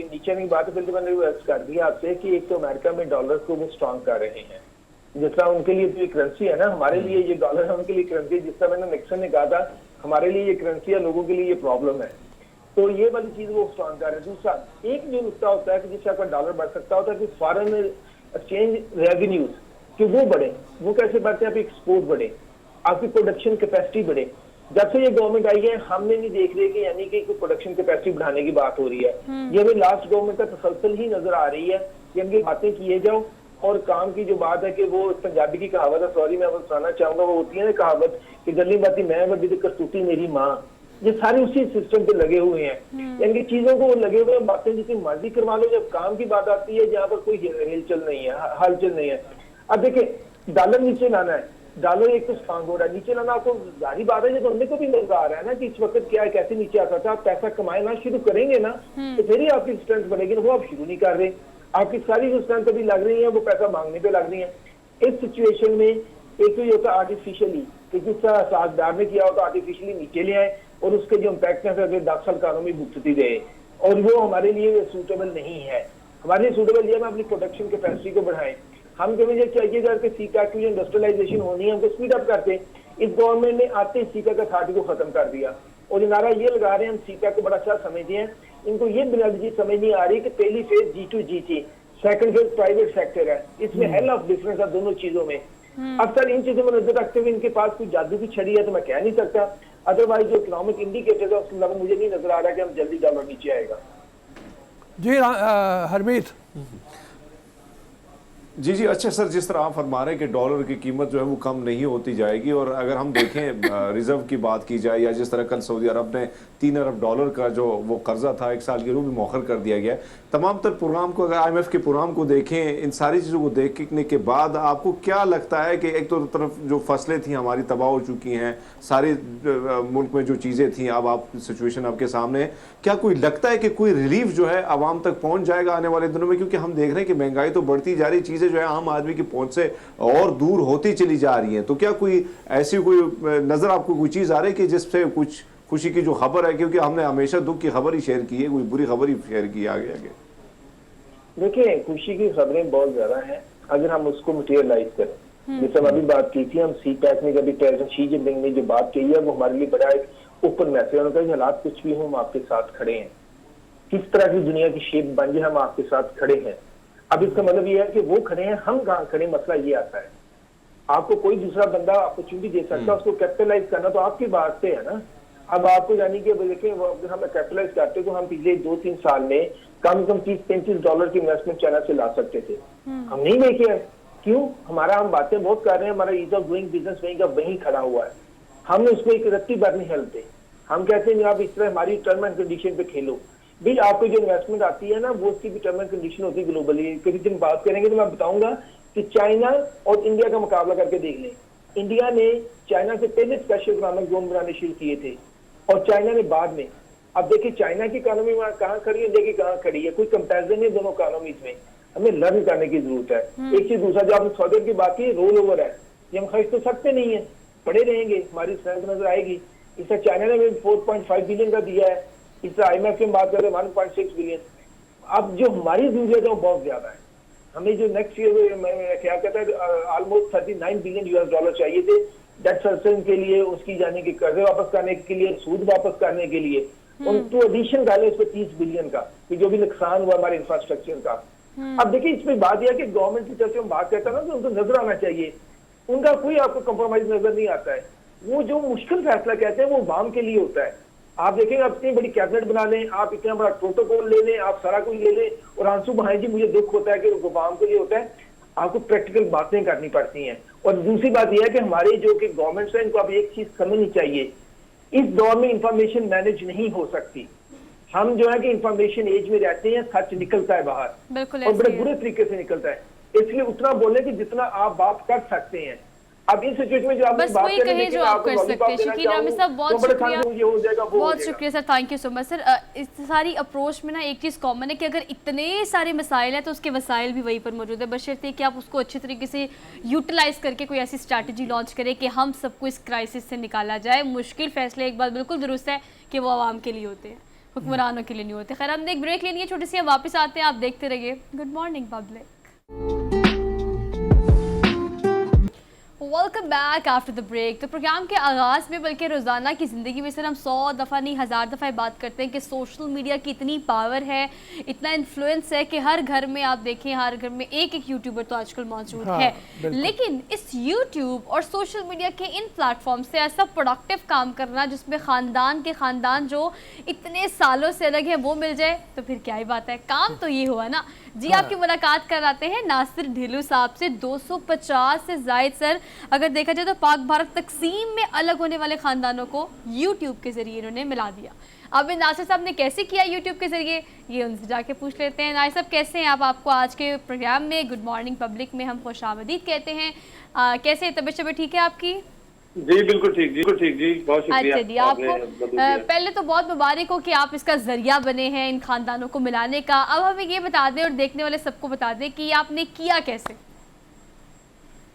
नीचे की बात है, फिर मैंने अर्ज कर दिया आपसे कि एक तो अमेरिका में डॉलर को वो स्ट्रॉन्ग कर रहे हैं, जिस तरह उनके लिए तो ये करेंसी है ना, हमारे लिए ये डॉलर है, उनके लिए करेंसी है। जिस तरह मैंने निक्सन ने कहा था हमारे लिए ये करेंसी है, लोगों के लिए ये प्रॉब्लम है, तो ये वाली चीज वो स्ट्रॉन्ग कर रहे हैं। दूसरा एक जो नुकता होता है कि जिससे आपका डॉलर बढ़ सकता होता है कि फॉरेन एक्सचेंज रेवेन्यूज कि वो बढ़े। वो कैसे बढ़ते हैं? आप एक्सपोर्ट बढ़े, आपकी प्रोडक्शन कैपेसिटी बढ़े। जब से ये गवर्नमेंट आई है हमने नहीं देख रहे कि यानी कि प्रोडक्शन कैपेसिटी बढ़ाने की बात हो रही है। ये हमें लास्ट गवर्नमेंट का तसलसल ही नजर आ रही है कि इनकी बातें किए जाओ और काम की जो बात है कि वो पंजाबी की कहावत है, सॉरी मैं वो सुनाना चाहूंगा, वो होती है ना कहावत कि गली बाती मैं वड्डी करतूती मेरी माँ। ये सारे उसी सिस्टम पे लगे हुए हैं, यानी चीजों को लगे हुए, बातें जितनी मर्जी करवा लो, जब काम की बात आती है जहाँ पर कोई हिलचल नहीं है, हलचल नहीं है। अब देखिए डॉलर नीचे लाना है, डॉलर एक तो स्ट्रांग हो रहा है, नीचे लाना आपको जारी बात है, जो हमने को भी नजर आ रहा है ना कि इस वक्त क्या है, कैसे नीचे आ सकता है। आप पैसा कमाना शुरू करेंगे ना तो फिर ही आपकी स्ट्रेंथ बढ़ेगी ना, वो आप शुरू नहीं कर रहे। आपकी सारी जो स्ट्रेंथ अभी लग रही है वो पैसा मांगने पे लग रही है। इस सिचुएशन में एक तो ये होता है आर्टिफिशियली कि जिस तरह साजदार ने किया होता आर्टिफिशियली नीचे ले आए और उसके जो इम्पैक्ट है फिर 10 साल कानों में भुगतती गए, और वो हमारे लिए सूटेबल नहीं है। हमारे लिए सूटेबल ये हम अपनी प्रोडक्शन कैपेसिटी को बढ़ाएं। हम कभी ये चाहिए करके सीका की जो इंडस्ट्रियलाइजेशन होनी है हमको स्पीड अप करते हैं। इस गवर्नमेंट ने आते ही सीका का अथॉरिटी को खत्म कर दिया और नारा ये लगा रहे हैं हम सीका को बड़ा अच्छा समझते हैं। इनको ये बुनियादी चीज समझ नहीं आ रही कि पहली phase G2G, second phase private sector है, इसमें हेल ऑफ डिफरेंस है दोनों चीजों में। अक्सर इन चीजों में नजर रखते हुए इनके पास कोई जादू की छड़ी है तो मैं कह नहीं सकता, अदरवाइज जो इकोनॉमिक इंडिकेटर है उसके अलावा मुझे नहीं नजर आ रहा कि हम जल्दी डॉलर नीचे आएगा। जी हरमीत। जी जी, अच्छा सर, जिस तरह आप फरमा रहे हैं कि डॉलर की कीमत जो है वो कम नहीं होती जाएगी, और अगर हम देखें रिजर्व की बात की जाए, या जिस तरह कल सऊदी अरब ने 3 अरब डॉलर का जो वो कर्जा था 1 साल के रूप में मौखर कर दिया गया। तमाम तर प्रोग्राम को, अगर IMF के प्रोग्राम को देखें, इन सारी चीज़ों को देखने के बाद आपको क्या लगता है कि एक तो तरफ जो फसलें थी हमारी तबाह हो चुकी हैं, सारे मुल्क में जो चीज़ें थी, अब आप सिचुएशन आपके सामने है, क्या कोई लगता है कि कोई रिलीफ जो है आवाम तक पहुँच जाएगा आने वाले दिनों में? क्योंकि हम देख रहे हैं कि महंगाई तो बढ़ती जा रही, चीज़ें जो है आम आदमी की पहुंच से और दूर होती चली जा रही है। तो क्या कोई ऐसी कोई नजर आपको कोई चीज आ रही है कि जिससे कुछ खुशी की जो खबर है? क्योंकि हमने हमेशा दुख की खबर ही शेयर की है, कोई बुरी खबर ही शेयर की आगे आगे। देखिए खुशी की खबरें बहुत ज्यादा हैं अगर हम उसको मटेरियलाइज करें। जैसे हम अभी बात की थी, हम CPEC में कभी प्रेसिडेंट शी जिनपिंग ने जो बात की है वो हमारे लिए बड़ा एक ओपन मैसेज है कि हालात कुछ भी हो हम आपके साथ खड़े हैं, किस तरह की दुनिया की शेप बन जाए हम आपके साथ खड़े हैं। अब इसका मतलब ये है कि वो खड़े हैं, हम कहाँ खड़े, मसला ये आता है आपको कोई दूसरा बंदा अपॉर्चुनिटी दे सकता है, उसको कैपिटलाइज करना तो आपकी बात पे है ना। अब आपको यानी कि देखिए अगर हम कैपिटलाइज करते तो हम पिछले 2-3 साल में कम से कम $30-35 की इन्वेस्टमेंट चाइना से ला सकते थे। हम नहीं देखे हैं, क्यों? हमारा हम बातें बहुत कर रहे हैं, हमारा ईज ऑफ डूइंग बिजनेस वहीं का वहीं खड़ा हुआ है, हमने उसको एक रत्ती बार नहीं हेल्प दे। हम कहते हैं आप इस तरह हमारी टर्म एंड कंडीशन पे खेलो। भाई आपको जो इन्वेस्टमेंट आती है ना वो उसकी भी टर्म एंड कंडीशन होती है ग्लोबली। कभी दिन बात करेंगे तो मैं बताऊंगा कि चाइना और इंडिया का मुकाबला करके देख लें। इंडिया ने चाइना से पहले स्पेशल इकोनॉमिक जोन बनाने शुरू किए थे और चाइना ने बाद में। अब देखिए चाइना की इकोनॉमी कहाँ खड़ी है, इंडिया की कहाँ खड़ी है, कोई कंपेरिजन है दोनों इकोनॉमीज में। हमें लर्न करने की जरूरत है। एक चीज, दूसरा जो आपने सौदे की बात की रोल ओवर है, ये हम खर्च तो सकते नहीं है, पड़े रहेंगे, हमारी स्ट्रेंथ नजर आएगी। इससे चाइना ने 4.5 बिलियन का दिया है, इससे IMF की बात करें 1.6 बिलियन। अब जो हमारी जरूरत है वो बहुत ज्यादा है। हमें जो नेक्स्ट ईयर क्या कहता है ऑलमोस्ट $39 बिलियन चाहिए थे डेट सर्विसिंग के लिए, उसकी जाने के कर्जे वापस करने के लिए, सूद वापस करने के लिए, और तो एडिशन डाले उस पर 30 बिलियन का कि जो भी नुकसान हुआ हमारे इंफ्रास्ट्रक्चर का। अब देखिए इसमें बात यह है कि गवर्नमेंट की तरफ से हम बात करते हैं ना तो उनको नजर आना चाहिए, उनका कोई आपको कंप्रोमाइज नजर नहीं आता है। वो जो मुश्किल फैसला कहते हैं वो वाम के लिए होता है। आप देखेंगे आप इतनी बड़ी कैबिनेट बना लें, आप इतना बड़ा प्रोटोकॉल ले लें, आप सारा कुछ ले लें और आंसू बहाएं जी मुझे दुख होता है कि वो वाम के लिए होता है। आपको प्रैक्टिकल बातें करनी पड़ती हैं। और दूसरी बात यह है कि हमारे जो कि गवर्नमेंट है इनको अब एक चीज समझनी चाहिए, इस दौर में इंफॉर्मेशन मैनेज नहीं हो सकती। हम जो है कि इंफॉर्मेशन एज में रहते हैं, सच निकलता है बाहर और बड़े बुरे तरीके से निकलता है। इसलिए उतना बोले कि जितना आप बात कर सकते हैं। अब इस सिचुएशन में जो आप बस वही कहिए जो आप कर सकते हैं। शकील रामी साहब बहुत शुक्रिया, बहुत शुक्रिया sir, thank you so much sir. इस सारी अप्रोच में ना एक चीज़ कॉमन है कि अगर इतने सारे मसाइल हैं तो उसके वसाइल भी वहीं पर मौजूद है, बशर्ते कि आप उसको अच्छे तरीके से यूटिलाइज करके कोई ऐसी स्ट्रैटेजी लॉन्च करें कि हम सबको इस क्राइसिस से निकाला जाए। मुश्किल फैसले एक बात बिल्कुल दुरुस्त है कि वो आवाम के लिए होते हैं, हुक्मरानों के लिए नहीं होते। खैर हमने एक ब्रेक लेनी है छोटी सी, हम वापस आते हैं, आप देखते रहिए good morning public. Welcome back after the break. तो प्रोग्राम के आगाज़ में बल्कि रोज़ाना की ज़िंदगी में सर हम 100 दफ़ा नहीं 1000 दफ़ा बात करते हैं कि सोशल मीडिया की इतनी पावर है, इतना इन्फ्लुएंस है कि हर घर में आप देखें, हर घर में एक एक यूट्यूबर तो आजकल मौजूद है। लेकिन इस यूट्यूब और सोशल मीडिया के इन प्लेटफॉर्म से ऐसा प्रोडक्टिव काम करना जिसमें ख़ानदान के ख़ानदान जो इतने सालों से अलग है वो मिल जाए तो फिर क्या ही बात है। काम तो ये हुआ ना जी। आपकी मुलाकात कराते हैं नासिर ढिल्लू साहब से। 250 से ज़ायद सर अगर देखा जाए तो पाक भारत तकसीम में अलग होने वाले ख़ानदानों को यूट्यूब के ज़रिए इन्होंने मिला दिया। अब नासिर साहब ने कैसे किया यूट्यूब के ज़रिए, ये उनसे जाके पूछ लेते हैं। नासिर साहब कैसे हैं आप? आपको आज के प्रोग्राम में गुड मॉर्निंग पब्लिक में हम खुशामदीद कहते हैं। कैसे तबीयत ठीक है आपकी? जी बिल्कुल ठीक जी, बहुत शुक्रिया। अच्छा जी, आपको पहले तो बहुत मुबारक हो कि आप इसका जरिया बने हैं इन खानदानों को मिलाने का। अब हमें ये बता दें और देखने वाले सबको बता दें कि आपने किया कैसे।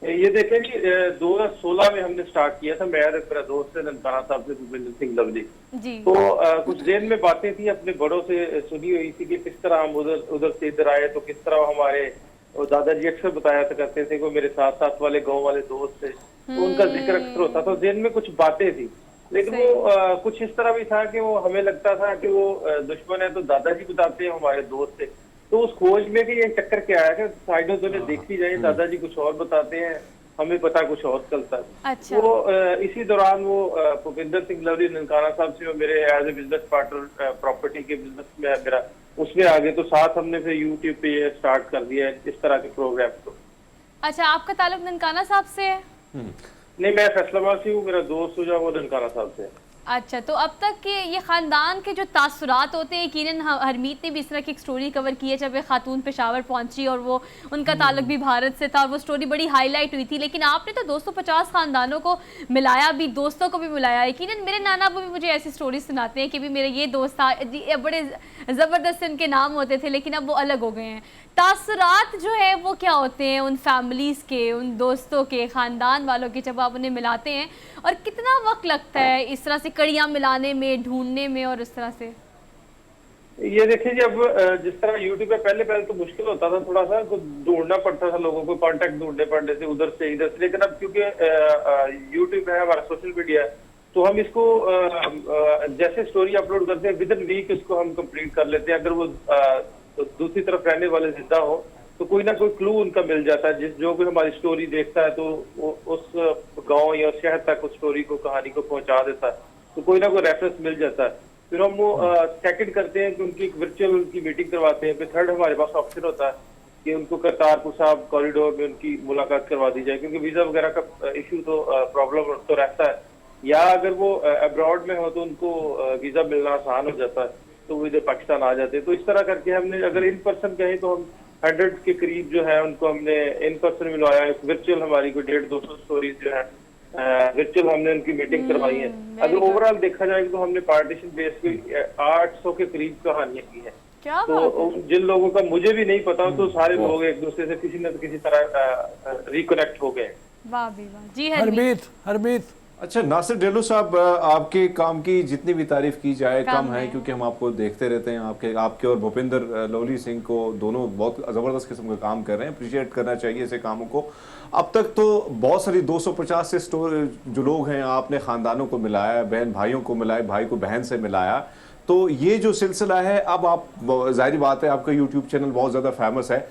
ये देखें कि 2016 में हमने स्टार्ट किया था, मैं मेरा दोस्त है ननकाना साहब से भूपेंद्र सिंह लवली जी। तो कुछ देर में बातें थी अपने बड़ों से सुनी हुई थी कि किस तरह हम उधर से इधर आए, तो किस तरह हमारे दादाजी अक्सर बताया करते थे, वो मेरे साथ वाले गाँव वाले दोस्त थे तो उनका जिक्र अक्सर होता था। दिन में कुछ बातें थी लेकिन वो कुछ इस तरह भी था कि वो हमें लगता था कि वो दुश्मन है, तो दादाजी बताते हैं हमारे दोस्त थे। तो उस खोज में कि ये चक्कर क्या है कि साइडों दोनों देखी जाए, दादाजी कुछ और बताते हैं, हमें पता कुछ और चलता है। अच्छा। वो इसी दौरान वो भूपेंद्र सिंह लवली ननकाना साहब से मेरे as a business partner property के बिजनेस में मेरा उसमें आ गए, तो साथ हमने फिर यूट्यूब पे ये स्टार्ट कर दिया है इस तरह के प्रोग्राम को। अच्छा, आपका ताल्लुक ननकाना साहब से है? नहीं, मैं फैसलाबाद से हूँ, मेरा दोस्त जो है वो ननकाना साहब से। अच्छा, तो अब तक के ये ख़ानदान के जो तासुरात होते हैं, यकीनन हरमीत ने भी इस तरह की एक स्टोरी कवर की है जब एक खातून पेशावर पहुंची और वो उनका ताल्लुक भी भारत से था और वो स्टोरी बड़ी हाईलाइट हुई थी। लेकिन आपने तो 250 ख़ानदानों को मिलाया भी, दोस्तों को भी मिलाया। यकीनन मेरे नाना वो भी मुझे ऐसी स्टोरी सुनाते हैं कि भी मेरे ये दोस्त था जी, बड़े ज़बरदस्त उनके नाम होते थे लेकिन अब वो अलग हो गए हैं। तासुरात जो है वो क्या होते हैं उन फैमिलीज़ के, उन दोस्तों के, ख़ानदान वालों के जब आप उन्हें मिलाते हैं, और कितना वक्त लगता है इस तरह से कड़ियाँ मिलाने में, ढूंढने में और इस तरह से? ये देखिए, जब जिस तरह यूट्यूब पे पहले तो मुश्किल होता था, थोड़ा सा ढूंढना पड़ता था, लोगों को कांटेक्ट ढूंढने पड़ते थे उधर से इधर से। लेकिन अब क्योंकि यूट्यूब है हमारा सोशल मीडिया, तो हम इसको जैसे स्टोरी अपलोड करते हैं विद इन वीक इसको हम कंप्लीट कर लेते हैं। अगर वो दूसरी तरफ रहने वाले जिंदा हो तो कोई ना कोई क्लू उनका मिल जाता है। जो भी हमारी स्टोरी देखता है तो वो उस गांव या शहर तक उस स्टोरी को, कहानी को पहुंचा देता है, तो कोई ना कोई रेफरेंस मिल जाता है। फिर हम वो सेकंड करते हैं कि उनकी एक वर्चुअल उनकी मीटिंग करवाते हैं। फिर थर्ड हमारे पास ऑप्शन होता है कि उनको करतारपुर साहब कॉरिडोर में उनकी मुलाकात करवा दी जाए, क्योंकि वीजा वगैरह का इशू तो प्रॉब्लम तो रहता है, या अगर वो अब्रॉड में हो तो उनको वीजा मिलना आसान हो जाता है, तो वो इधर पाकिस्तान आ जाते हैं। तो इस तरह करके हमने, अगर इन पर्सन कहें तो हम 100 के करीब जो है उनको हमने इन पर्सन मिलवाया। एक वर्चुअल हमारी कोई 150-200 स्टोरीज जो है वर्चुअल हमने उनकी मीटिंग करवाई है। अगर ओवरऑल देखा जाए तो हमने पार्टीशन बेस पे 800 के करीब कहानियां की है। तो जिन लोगों का मुझे भी नहीं पता तो सारे लोग एक दूसरे से किसी न किसी तरह रिकनेक्ट हो गए। वाह भी वाह जी। हरमीत अच्छा, नासिर ढिल्लू साहब, आपके काम की जितनी भी तारीफ की जाए कम है, क्योंकि हम आपको देखते रहते हैं। आपके और भूपेंद्र लवली सिंह को दोनों बहुत ज़बरदस्त किस्म का काम कर रहे हैं, अप्रिशिएट करना चाहिए ऐसे कामों को। अब तक तो बहुत सारी 250 से जो लोग हैं आपने ख़ानदानों को मिलाया, बहन भाइयों को मिलाया, भाई को बहन से मिलाया। तो ये जो सिलसिला है, अब आप, जाहिर बात है आपका यूट्यूब चैनल बहुत ज़्यादा फेमस है,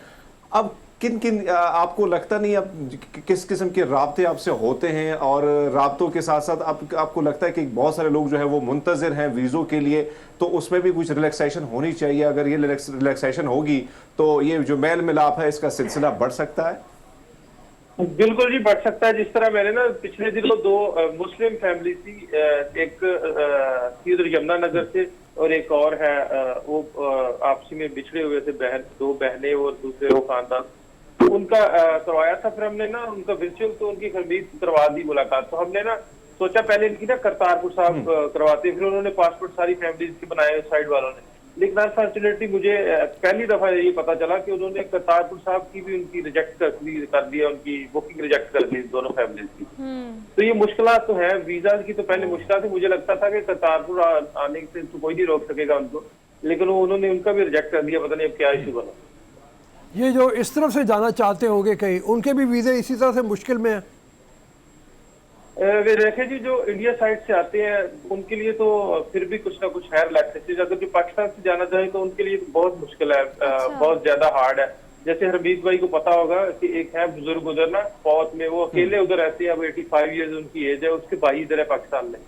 अब किन आपको लगता नहीं अब किस किस्म के राब्ते आपसे होते हैं, और राब्तों के साथ साथ आपको लगता है कि बहुत सारे लोग जो है वो मुंतज़िर हैं वीज़ों के लिए, तो उसमें भी कुछ रिलैक्सेशन होनी चाहिए? अगर ये रिलैक्सेशन होगी तो ये जो मेल मिलाप है इसका सिलसिला बढ़ सकता है? बिल्कुल जी, बढ़ सकता है। जिस तरह मैंने ना पिछले दिनों 2 मुस्लिम फैमिली थी, एक उधर यमुनानगर से और एक और है, वो आपसी में बिछड़े हुए थे, 2 बहनें और दूसरे वो खानदान। उनका करवाया था, फिर हमने ना उनका वर्चुअल तो उनकी खरीद करवा दी मुलाकात। तो हमने ना सोचा पहले इनकी ना करतारपुर साहब करवाते, फिर उन्होंने पासपोर्ट सारी फैमिलीज के बनाए साइड वालों ने। लेकिन अनफॉर्चुनेटली मुझे पहली दफा ये पता चला कि उन्होंने करतारपुर साहब की भी उनकी रिजेक्ट कर दिया, उनकी बुकिंग रिजेक्ट कर दी दोनों फैमिलीज की। तो ये मुश्किलात तो है, वीजा की तो पहले मुश्किलात थी। मुझे लगता था कि करतारपुर आने से तो कोई नहीं रोक सकेगा उनको, लेकिन उन्होंने उनका भी रिजेक्ट कर दिया। पता नहीं अब क्या इशू बना। ये जो इस तरफ से जाना चाहते होंगे कहीं, उनके भी वीज़े इसी तरह से मुश्किल में है? वे देखें जी, जो इंडिया साइड से आते हैं उनके लिए तो फिर भी कुछ ना कुछ है रिलैक्सेशन। अगर जो पाकिस्तान से जाना चाहे तो उनके लिए बहुत मुश्किल है, बहुत ज्यादा हार्ड है। जैसे हरमीत भाई को पता होगा कि एक है बुजुर्ग उधर ना फौत में, वो अकेले उधर रहते हैं। अब 85 ईयर्स उनकी एज है, उसके भाई इधर है पाकिस्तान में।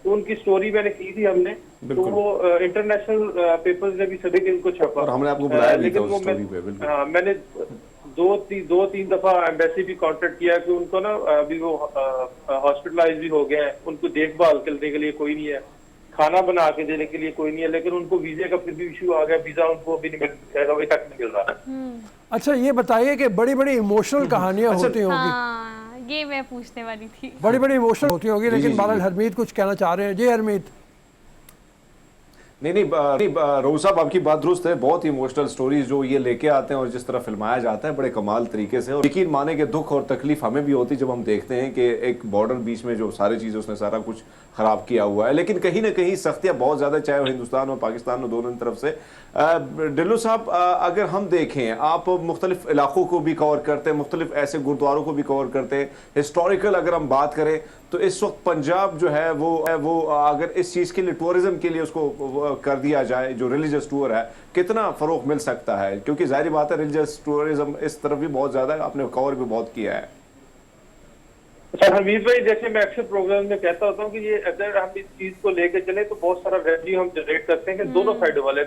तो उनकी स्टोरी मैंने की थी हमने, तो वो इंटरनेशनल पेपर्स ने भी सभी इनको छपा और हमने आपको बुलाया भी था लेकिन उस वो स्टोरी पे, बिल्कुल। मैंने दो तीन दफा एम्बेसी भी कांटेक्ट किया कि उनको ना अभी वो हॉस्पिटलाइज भी हो गए हैं, उनको देखभाल करने के लिए कोई नहीं है, खाना बना के देने के लिए कोई नहीं है, लेकिन उनको वीजे का फिर भी इशू आ गया। वीजा उनको अभी तक नहीं मिल रहा। अच्छा ये बताइए कि बड़ी बड़ी इमोशनल कहानियां होती होंगी। हाँ, ये मैं पूछने वाली थी। बड़ी बड़ी इमोशनल होती होंगी, जी, लेकिन जी, बहरहाल जी। हरमीत कुछ कहना चाह रहे हैं। जी हरमीत। नहीं, रोहू साहब आपकी बात दुरुस्त है। बहुत ही इमोशनल स्टोरीज जो ये लेके आते हैं और जिस तरह फिल्माया जाता है बड़े कमाल तरीके से, और यकीन माने कि दुख और तकलीफ हमें भी होती जब हम देखते हैं कि एक बॉर्डर बीच में जो सारी चीज़ें उसने सारा कुछ खराब किया हुआ है। लेकिन कहीं ना कहीं सख्तियाँ बहुत ज़्यादा, चाहे वो हिंदुस्तान और पाकिस्तान में दोनों तरफ से। डिल्लू साहब, अगर हम देखें, आप मुख्तलिफ इलाकों को भी कवर करते हैं, मुख्तलिफ ऐसे गुरुद्वारों को भी कवर करते हैं, हिस्टोरिकल अगर हम बात करें तो इस वक्त पंजाब जो है वो अगर इस चीज़ के लिए टूरिज्म के लिए उसको कर दिया जाए, जो रिलीजियस टूर है, कितना फ़रोग मिल सकता है? क्योंकि जाहिर बात है रिलीजियस टूरिज्म इस तरफ भी बहुत ज़्यादा है, आपने कवर भी बहुत किया है। अच्छा हमीद भाई, जैसे मैं अक्सर प्रोग्राम में कहता होता हूँ कि ये अगर हम इस चीज को लेके चले तो बहुत सारा रेवेन्यू हम जनरेट करते हैं दोनों साइड वाले।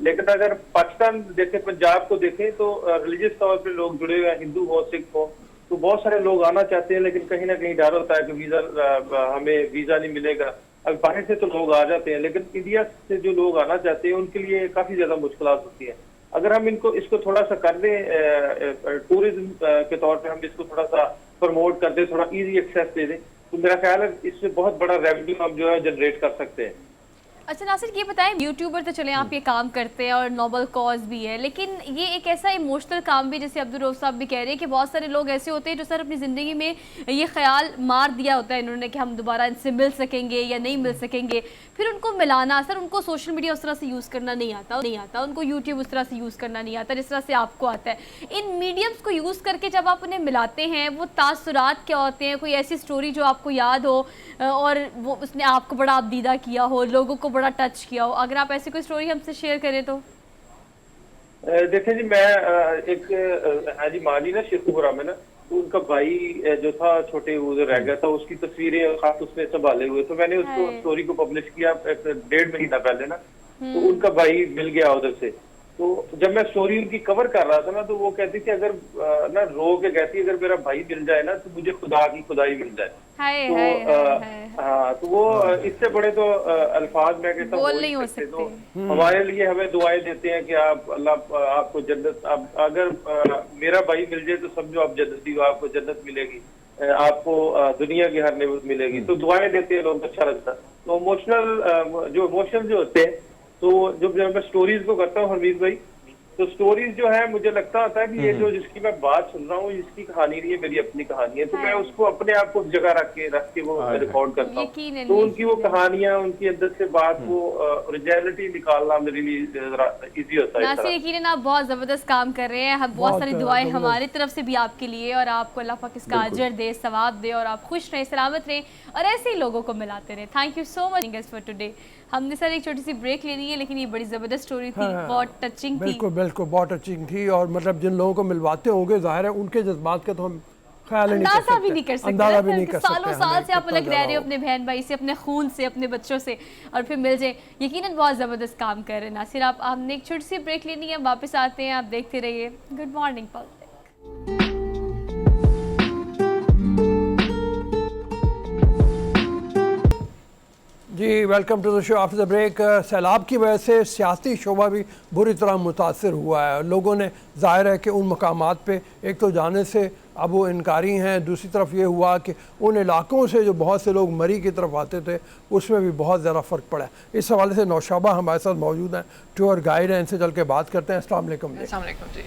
लेकिन अगर पाकिस्तान देखें, पंजाब को देखें, तो रिलीजियस तौर पे लोग जुड़े हुए हैं, हिंदू हो सिख हो, तो बहुत सारे लोग आना चाहते हैं, लेकिन कहीं ना कहीं डर होता है कि हमें वीजा नहीं मिलेगा। अब बाहर से तो लोग आ जाते हैं, लेकिन इंडिया से जो लोग आना चाहते हैं उनके लिए काफी ज्यादा मुश्किलात होती है। अगर हम इसको थोड़ा सा कर दें, टूरिज्म के तौर पे हम इसको थोड़ा सा प्रमोट कर दें, थोड़ा इजी एक्सेस दे दें, तो मेरा ख्याल है इससे बहुत बड़ा रेवेन्यू हम जो है जनरेट कर सकते हैं। अच्छा नासिर, ये बताएं, यूट्यूबर तो चले आप ये काम करते हैं और नोबल कॉज भी है, लेकिन ये एक ऐसा इमोशनल काम भी, जैसे अब्दुल रऊफ साहब भी कह रहे हैं कि बहुत सारे लोग ऐसे होते हैं जो सर अपनी ज़िंदगी में ये ख्याल मार दिया होता है इन्होंने कि हम दोबारा इनसे मिल सकेंगे या नहीं मिल सकेंगे, फिर उनको मिलाना, सर उनको सोशल मीडिया उस तरह से यूज़ करना नहीं आता, उनको यूट्यूब उस तरह से यूज़ करना नहीं आता जिस तरह से आपको आता है। इन मीडियम्स को यूज़ करके जब आप उन्हें मिलाते हैं, वो तासुरात क्या होते हैं? कोई ऐसी स्टोरी जो आपको याद हो और वो उसने आपको बड़ा आपदीदा किया हो, लोगों को बड़ा टच किया हो, अगर आप ऐसी कोई स्टोरी हमसे शेयर करें तो। देखिए जी, मैं एक हाजी माली ना शेखुपुरा में ना, तो उनका भाई जो था छोटे वो रह गया था, उसकी तस्वीरें और खास उसने संभाले हुए, तो मैंने उसको स्टोरी को पब्लिश किया 1.5 महीना पहले ना, तो उनका भाई मिल गया उधर से। तो जब मैं स्टोरी उनकी कवर कर रहा था ना, तो वो कहती थी अगर ना रो के कहती अगर मेरा भाई मिल जाए ना तो मुझे खुदा की खुदाई मिल जाए। तो हाँ, तो वो इससे बड़े तो अल्फाज मैं कहता हूँ नहीं हो सकते। तो हमारे लिए हमें दुआएं देते हैं कि आप अल्लाह आपको जन्नत, अगर मेरा भाई मिल जाए तो समझो आप जन्नती हो, आपको जन्नत मिलेगी, आपको दुनिया की हर नेमत मिलेगी। तो दुआएं देते हैं लोग, अच्छा लगता है। तो इमोशनल जो होते हैं, तो जब मैं स्टोरीज को करता हूँ हरमीत भाई, तो स्टोरीज जो है मुझे लगता होता है कि ये जो जिसकी मैं बात सुन रहा हूँ इसकी कहानी नहीं है, मेरी अपनी कहानी है, तो मैं उसको अपने आप को जगह रख के वो रिकॉर्ड करता हूँ। तो उनकी वो कहानियां, उनकी अंदर से बात, वो ओरिजिनलिटी निकालना मेरे लिए इजी होता है। नासिर, यकीनन आप बहुत जबरदस्त काम कर रहे हैं, बहुत सारी दुआएं हमारी तरफ से भी आपके लिए, और आपको अल्लाह पाक इसका अजर दे, सवाब दे, और आप खुश रहें, सलामत रहें और ऐसे ही लोगों को मिलाते रहें। Thank you so much for today. हमने सर एक छोटी सी ब्रेक लेनी है, लेकिन ये बड़ी जबरदस्त स्टोरी थी, बहुत टचिंग थी। बिल्कुल बहुत टचिंग थी, और मतलब जिन लोगों को मिलवाते होंगे जाहिर है उनके जज्बात का तो हम ख्याल अंदाजा भी नहीं कर सकते। सालों साल से आप अलग रह रहे हो अपने बहन भाई से, अपने खून से, अपने बच्चों से, और फिर मिल जाए, यकीनन बहुत ज़बरदस्त काम कर रहे हैं नासिर आप। हमने एक छोटी सी ब्रेक लेनी है, वापस आते हैं, आप देखते रहिए गुड मॉर्निंग पब्लिक। जी, welcome to the show after the break. सैलाब की वजह से सियासी शोबा भी बुरी तरह मुतासर हुआ है। लोगों ने ज़ाहिर है कि उन मकामात पे एक तो जाने से अब वो इनकारी हैं, दूसरी तरफ ये हुआ कि उन इलाकों से जो बहुत से लोग मरी की तरफ आते थे उसमें भी बहुत ज़्यादा फ़र्क पड़ा है। इस हवाले से नौशाबा हमारे साथ मौजूद हैं, टूर गाइड हैं, इनसे चल के बात करते हैं। अस्सलाम वालेकुम जी।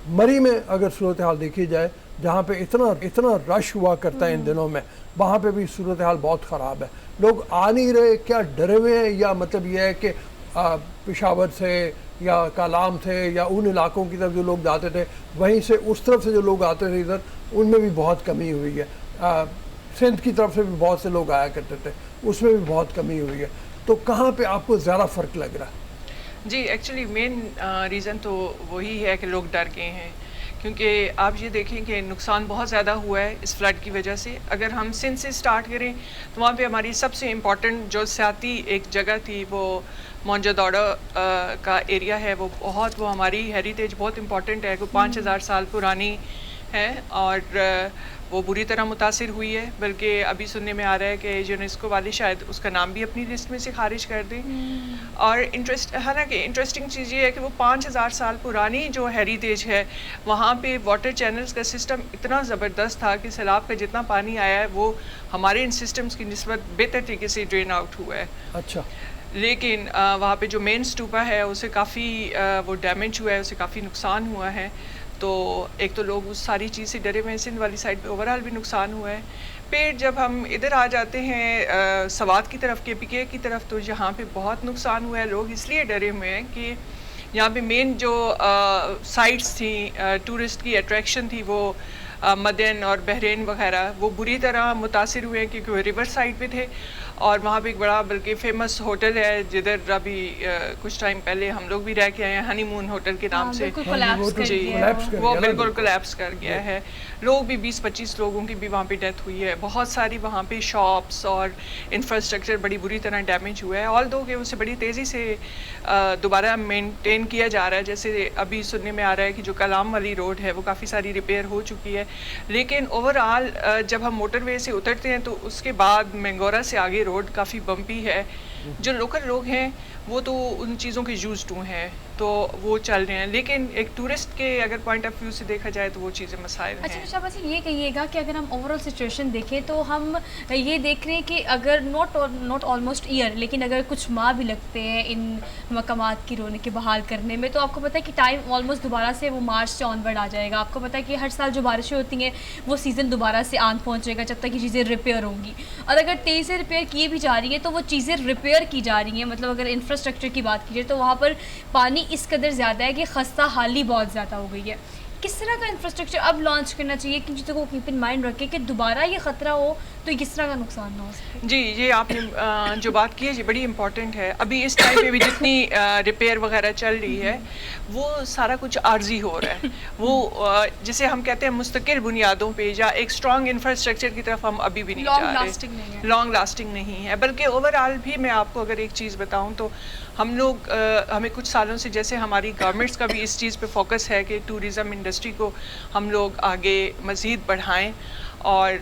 मरी में अगर सूरत हाल देखी जाए, जहाँ पे इतना रश हुआ करता है इन दिनों में, वहाँ पे भी सूरत हाल बहुत ख़राब है। लोग आ नहीं रहे, क्या डरे हुए हैं, या मतलब ये है कि पेशावर से या कालाम थे या उन इलाकों की तरफ जो लोग जाते थे, वहीं से उस तरफ से जो लोग आते थे इधर, उनमें भी बहुत कमी हुई है। सिंध की तरफ से भी बहुत से लोग आया करते थे, उसमें भी बहुत कमी हुई है। तो कहाँ पे आपको ज़्यादा फ़र्क लग रहा है? जी, एक्चुअली मेन रीज़न तो वही है कि लोग डर गए हैं, क्योंकि आप ये देखें कि नुकसान बहुत ज़्यादा हुआ है इस फ्लड की वजह से। अगर हम सिंध से स्टार्ट करें तो वहाँ पे हमारी सबसे इम्पॉर्टेंट जो सियाती एक जगह थी, वो मोहनजोदड़ो का एरिया है, वो हमारी हेरिटेज बहुत इम्पॉर्टेंट है, वो 5000 साल पुरानी है और वो बुरी तरह मुतासिर हुई है। बल्कि अभी सुनने में आ रहा है कि यूनेस्को वाले शायद उसका नाम भी अपनी लिस्ट में से खारिज कर दें। और हालांकि इंटरेस्टिंग चीज़ ये है कि वो 5000 साल पुरानी जो हेरिटेज है, वहाँ पे वाटर चैनल्स का सिस्टम इतना ज़बरदस्त था कि सैलाब का जितना पानी आया है वो हमारे इन सिस्टम्स की निस्बत बेहतर तरीके से ड्रेन आउट हुआ है। अच्छा। लेकिन वहाँ पे जो मेन स्टूपा है उसे काफ़ी वो डैमेज हुआ है, उसे काफ़ी नुकसान हुआ है। तो एक तो लोग उस सारी चीज़ से डरे हुए हैं, सिंध वाली साइड पे ओवरऑल भी नुकसान हुआ है। फिर जब हम इधर आ जाते हैं सवात की तरफ, KPK की तरफ, तो यहाँ पे बहुत नुकसान हुआ है। लोग इसलिए डरे हुए हैं कि यहाँ पे मेन जो साइट्स थी, टूरिस्ट की अट्रैक्शन थी, वो मदन और बहरीन वगैरह, वो बुरी तरह मुतासिर हुए हैं क्योंकि वो रिवर साइड पे थे। और वहाँ पे एक बड़ा बल्कि फ़ेमस होटल है जिधर अभी कुछ टाइम पहले हम लोग भी रह के आए हैं, हनीमून होटल के नाम से। जी, वो बिल्कुल कोलैप्स कर गया है। लोग भी 20-25 लोगों की भी वहाँ पे डेथ हुई है। बहुत सारी वहाँ पे शॉप्स और इंफ्रास्ट्रक्चर बड़ी बुरी तरह डैमेज हुआ है। ऑल दो कि उसे बड़ी तेज़ी से दोबारा मेंटेन किया जा रहा है। जैसे अभी सुनने में आ रहा है कि जो कलाम वाली रोड है वो काफ़ी सारी रिपेयर हो चुकी है। लेकिन ओवरऑल जब हम मोटरवे से उतरते हैं तो उसके बाद मैंगोरा से आगे रोड काफ़ी बम्पी है। जो लोकल लोग हैं वो तो उन चीज़ों के यूज्ड टू हैं, तो वो चल रहे हैं। लेकिन एक टूरिस्ट के अगर पॉइंट ऑफ व्यू से देखा जाए तो वो चीज़ें मसाइल हैं। अच्छा, बस ये कहिएगा कि अगर हम ओवरऑल सिचुएशन देखें तो हम ये देख रहे हैं कि अगर नॉट ऑलमोस्ट ईयर, लेकिन अगर कुछ माह भी लगते हैं इन मकामात की रौनक बहाल करने में, तो आपको पता है कि टाइम ऑलमोस्ट दोबारा से वो मार्च से ऑनवर्ड आ जाएगा। आपको पता है कि हर साल जो बारिशें होती हैं वो सीज़न दोबारा से आन पहुँचेगा जब तक ये चीज़ें रिपेयर होंगी। और अगर तेज़ी से रिपेयर की भी जा रही है तो वो चीज़ें रिपेयर की जा रही हैं। मतलब अगर इंफ्रास्ट्रक्चर की बात कीजिए तो वहाँ पर पानी इस कदर ज़्यादा है कि खस्ता हाली बहुत ज़्यादा हो गई है। किस तरह का इंफ्रास्ट्रक्चर अब लॉन्च करना चाहिए कि चीज़ों को कीप इन माइंड रखें कि दोबारा ये ख़तरा हो तो किस तरह का नुकसान ना हो सके? जी, ये आपने जो बात की है ये बड़ी इंपॉर्टेंट है। अभी इस टाइम पे भी जितनी रिपेयर वगैरह चल रही है वो सारा कुछ आर्जी हो रहा है। वो जिसे हम कहते हैं मुस्तकिल बुनियादों पे या एक स्ट्रॉन्ग इंफ्रास्ट्रक्चर की तरफ हम अभी भी नहीं जा रहे। लॉन्ग लास्टिंग नहीं है। बल्कि ओवरऑल भी मैं आपको अगर एक चीज़ बताऊँ तो हम लोग हमें कुछ सालों से, जैसे हमारी गवर्नमेंट्स का भी इस चीज़ पे फोकस है कि टूरिज़म इंडस्ट्री को हम लोग आगे मज़ीद बढ़ाएं और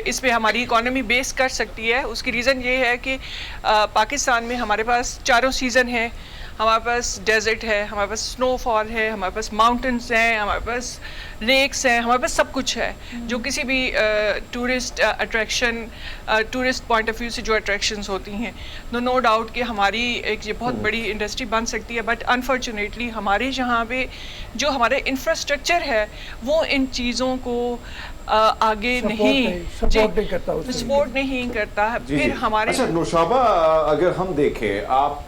इस पे हमारी इकॉनमी बेस कर सकती है। उसकी रीज़न ये है कि पाकिस्तान में हमारे पास चारों सीज़न है। हमारे पास डेजर्ट है, हमारे पास स्नोफॉल है, हमारे पास माउंटेन्स हैं, हमारे पास लेक्स हैं, हमारे पास सब कुछ है जो किसी भी tourist attraction, tourist point of view से जो अट्रैक्शंस होती हैं, नो डाउट कि हमारी एक ये बहुत बड़ी इंडस्ट्री बन सकती है। बट अनफॉर्चुनेटली हमारे यहाँ पे जो हमारे इंफ्रास्ट्रक्चर है वो इन चीज़ों को आगे सपोर्ट नहीं करता। फिर हमारे अच्छा नौशाबा, अगर हम देखें, आप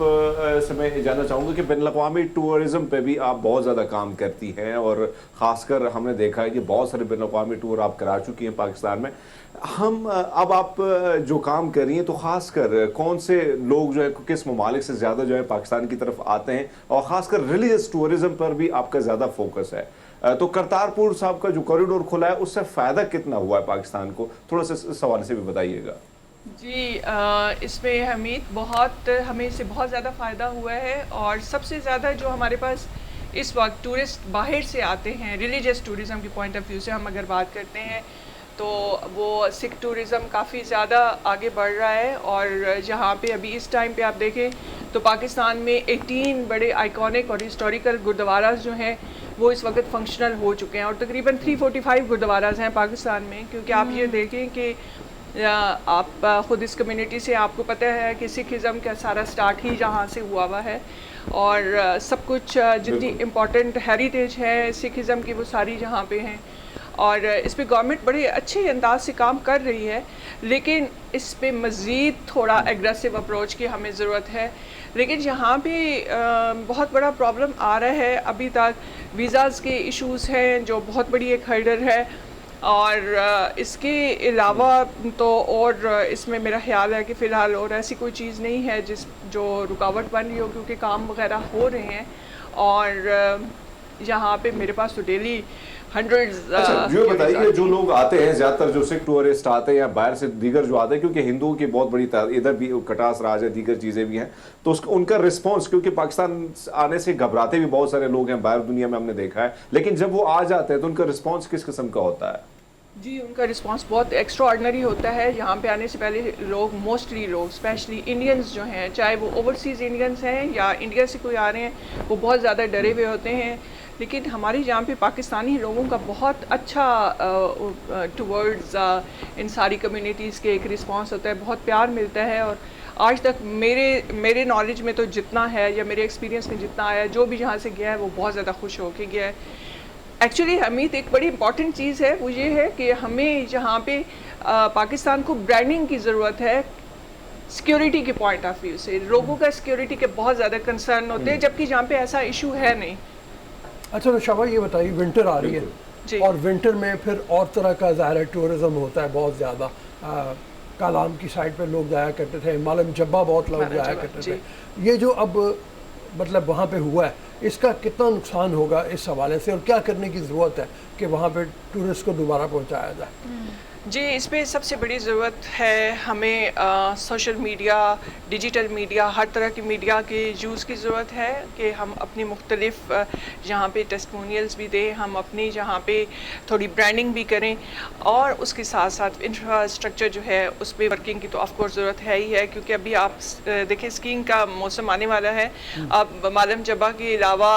से मैं जानना चाहूँगा कि बैनुल-अक़वामी टूरिज़्म पे भी आप बहुत ज़्यादा काम करती हैं और ख़ासकर हमने देखा है कि बहुत सारे बैनुल-अक़वामी टूर आप करा चुकी हैं पाकिस्तान में। अब आप जो काम कर रही हैं तो ख़ासकर कौन से लोग जो है किस ममालिक से ज़्यादा जो है पाकिस्तान की तरफ आते हैं, और ख़ासकर रिलीजियस टूरिज़्म पर भी आपका ज़्यादा फोकस है। तो करतारपुर साहब का जो कॉरिडोर खुला है उससे फ़ायदा कितना हुआ है पाकिस्तान को, थोड़ा सा इस सवाल से भी बताइएगा। जी, इसमें हमें इससे बहुत ज़्यादा फ़ायदा हुआ है। और सबसे ज़्यादा जो हमारे पास इस वक्त टूरिस्ट बाहर से आते हैं, रिलीजियस टूरिज़म की पॉइंट ऑफ व्यू से हम अगर बात करते हैं तो वो सिख टूरिज़म काफ़ी ज़्यादा आगे बढ़ रहा है। और जहाँ पे अभी इस टाइम पे आप देखें तो पाकिस्तान में 18 बड़े आइकॉनिक और हिस्टोरिकल गुरुद्वारास जो हैं वो इस वक्त फंक्शनल हो चुके हैं, और तकरीबन 345 गुरुद्वारास हैं पाकिस्तान में। क्योंकि आप ये देखें कि आप ख़ुद इस कम्युनिटी से, आपको पता है कि सिखिज़म का सारा स्टार्ट ही जहाँ से हुआ है, और सब कुछ जितनी इम्पॉर्टेंट हेरिटेज है सिखिज़म की वो सारी जहाँ पे हैं। और इस पे गवर्नमेंट बड़े अच्छे अंदाज से काम कर रही है, लेकिन इस पे मज़ीद थोड़ा एग्रेसिव अप्रोच की हमें ज़रूरत है। लेकिन यहाँ पे बहुत बड़ा प्रॉब्लम आ रहा है, अभी तक वीज़ाज़ के इश्यूज़ हैं जो बहुत बड़ी एक हर्डल है। और इसके अलावा तो और इसमें मेरा ख्याल है कि फ़िलहाल और ऐसी कोई चीज़ नहीं है जो रुकावट बन रही हो, क्योंकि काम वगैरह हो रहे हैं। और यहाँ पे मेरे पास तो डेली हंड्रेड्स। अच्छा, ये बताइए कि जो लोग आते हैं, ज्यादातर जो सिख टूरिस्ट आते हैं या बाहर से दीगर जो आते हैं, क्योंकि हिंदुओं की बहुत बड़ी इधर भी कटास राज है, दीगर चीजें भी हैं, तो उनका रिस्पांस, क्योंकि पाकिस्तान आने से घबराते भी बहुत सारे लोग हैं बाहर दुनिया में, हमने देखा है, लेकिन जब वो आ जाते हैं तो उनका रिस्पांस किस किस्म का होता है? जी, उनका रिस्पांस बहुत एक्स्ट्रा ऑर्डिनरी होता है। यहाँ पे आने से पहले लोग, मोस्टली लोग, स्पेशली इंडियंस जो हैं, चाहे वो ओवरसीज़ इंडियंस हैं या इंडिया से कोई आ रहे हैं, वो बहुत ज़्यादा डरे हुए होते हैं। लेकिन हमारे यहाँ पे पाकिस्तानी लोगों का बहुत अच्छा टुवर्ड्स इन सारी कम्युनिटीज़ के एक रिस्पांस होता है, बहुत प्यार मिलता है। और आज तक मेरे नॉलेज में तो जितना है या मेरे एक्सपीरियंस में जितना आया, जो भी यहाँ से गया है वो बहुत ज़्यादा खुश होके गया है। एक्चुअली हमीद, एक बड़ी इंपॉर्टेंट चीज़ है वो ये है कि हमें यहाँ पे पाकिस्तान को ब्रांडिंग की ज़रूरत है सिक्योरिटी के पॉइंट ऑफ व्यू से। लोगों का सिक्योरिटी के बहुत ज़्यादा कंसर्न होते हैं, जबकि जहाँ पे ऐसा इशू है नहीं। अच्छा, तो शबा ये बताइए, विंटर आ रही है और विंटर में फिर और तरह का ज़ाहिर टूरिज़म होता है बहुत ज़्यादा। कालाम की साइड पे लोग जाया करते थे, मालम जब्बा बहुत लोग जाया करते थे। ये जो अब मतलब वहाँ पे हुआ है, इसका कितना नुकसान होगा इस हवाले से, और क्या करने की ज़रूरत है कि वहाँ पे टूरिस्ट को दोबारा पहुँचाया जाए? जी, इस पे सबसे बड़ी ज़रूरत है हमें सोशल मीडिया, डिजिटल मीडिया, हर तरह की मीडिया के यूज़ की ज़रूरत है कि हम अपनी मुख्तलिफ जहाँ पे टेस्टिमोनियल्स भी दें, हम अपनी जहाँ पे थोड़ी ब्रांडिंग भी करें, और उसके साथ साथ इंफ्रास्ट्रक्चर जो है उस पर वर्किंग की तो ऑफ कोर्स ज़रूरत है ही है। क्योंकि अभी आप देखिए स्कीइंग का मौसम आने वाला है। अब मालम जब्बा के अलावा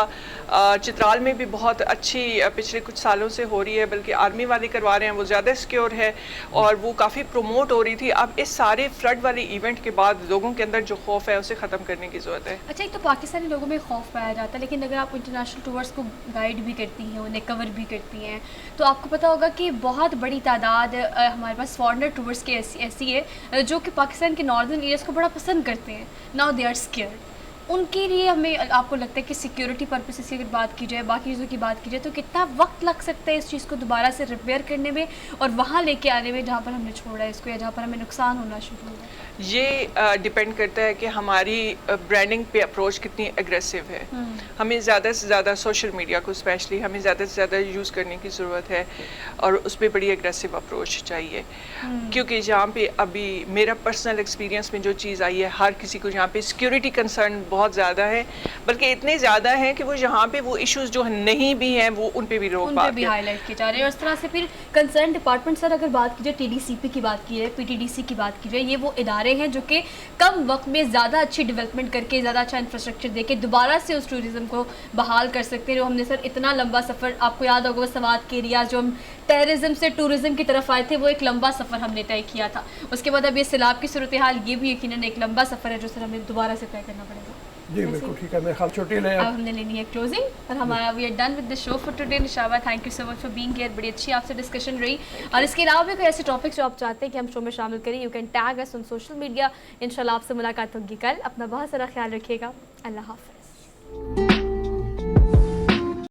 चित्राल में भी बहुत अच्छी पिछले कुछ सालों से हो रही है, बल्कि आर्मी वाले करवा रहे हैं, वो ज़्यादा सिक्योर है और वो काफ़ी प्रमोट हो रही थी। अब इस सारे फ्लड वाले इवेंट के बाद लोगों के अंदर जो खौफ है उसे ख़त्म करने की ज़रूरत है। अच्छा, एक तो पाकिस्तानी लोगों में खौफ पाया जाता है, लेकिन अगर आप इंटरनेशनल टूर्स को गाइड भी करती हैं, उन्हें कवर भी करती हैं, तो आपको पता होगा कि बहुत बड़ी तादाद हमारे पास फॉरेनर टूर्स की ऐसी है जो कि पाकिस्तान के नॉर्दर्न एरियाज़ को बड़ा पसंद करते हैं। Now they are scared. उनके लिए हमें, आपको लगता है कि सिक्योरिटी पर्पस से अगर बात की जाए, बाकी चीज़ों की बात की जाए, तो कितना वक्त लग सकता है इस चीज़ को दोबारा से रिपेयर करने में और वहाँ लेके आने में जहाँ पर हमने छोड़ा है इसको, या जहाँ पर हमें नुकसान होना शुरू हुआ? ये डिपेंड करता है कि हमारी ब्रांडिंग पे अप्रोच कितनी एग्रेसिव है। हमें ज़्यादा से ज़्यादा सोशल मीडिया को स्पेशली हमें ज़्यादा से ज़्यादा यूज़ करने की ज़रूरत है, और उस पर बड़ी एग्रेसिव अप्रोच चाहिए। क्योंकि जहाँ पे अभी मेरा पर्सनल एक्सपीरियंस में जो चीज़ आई है, हर किसी को जहाँ पे सिक्योरिटी कंसर्न बहुत ज़्यादा है, बल्कि इतने ज़्यादा है कि वो जहाँ पे वो इश्यूज़ जो नहीं भी हैं वो उन पे भी रोक पा भी हाईलाइट किए जा रहे हैं। और इस तरह से फिर कंसर्न डिपार्टमेंट, सर अगर बात की जाए TDCP की बात की जाए, PTDC की बात की जाए, ये वो इदारे हैं जो कि कम वक्त में ज़्यादा अच्छी डेवलपमेंट करके, ज़्यादा अच्छा इंफ्रास्ट्रक्चर देके दोबारा से उस टूरिज़्म को बहाल कर सकते हैं। जो हमने सर इतना लंबा सफ़र, आपको याद होगा वो सवात के एरिया जो हम टेररिज्म से टूरिज़्म की तरफ आए थे, वो एक लंबा सफ़र हमने तय किया था। उसके बाद अब ये सैलाब की सूरत हाल, ये भी यकीनन एक लंबा सफ़र है जो सर हमें दोबारा से तय करना पड़ेगा। जी बिल्कुल ठीक है, मेरे ख्याल छुट्टी लें अब हमने लेनी है क्लोजिंग, और हमारा we are done with the show for today. Nishava, thank you so much for being here, बड़ी अच्छी आपसे डिस्कशन रही। और इसके अलावा भी कोई ऐसे टॉपिक्स जो आप चाहते हैं कि हम शो में शामिल करें, you can tag us on social media. इंशाल्लाह आपसे मुलाकात होगी कल। अपना बहुत सारा ख्याल रखिएगा। अल्लाह हाफ़िज़।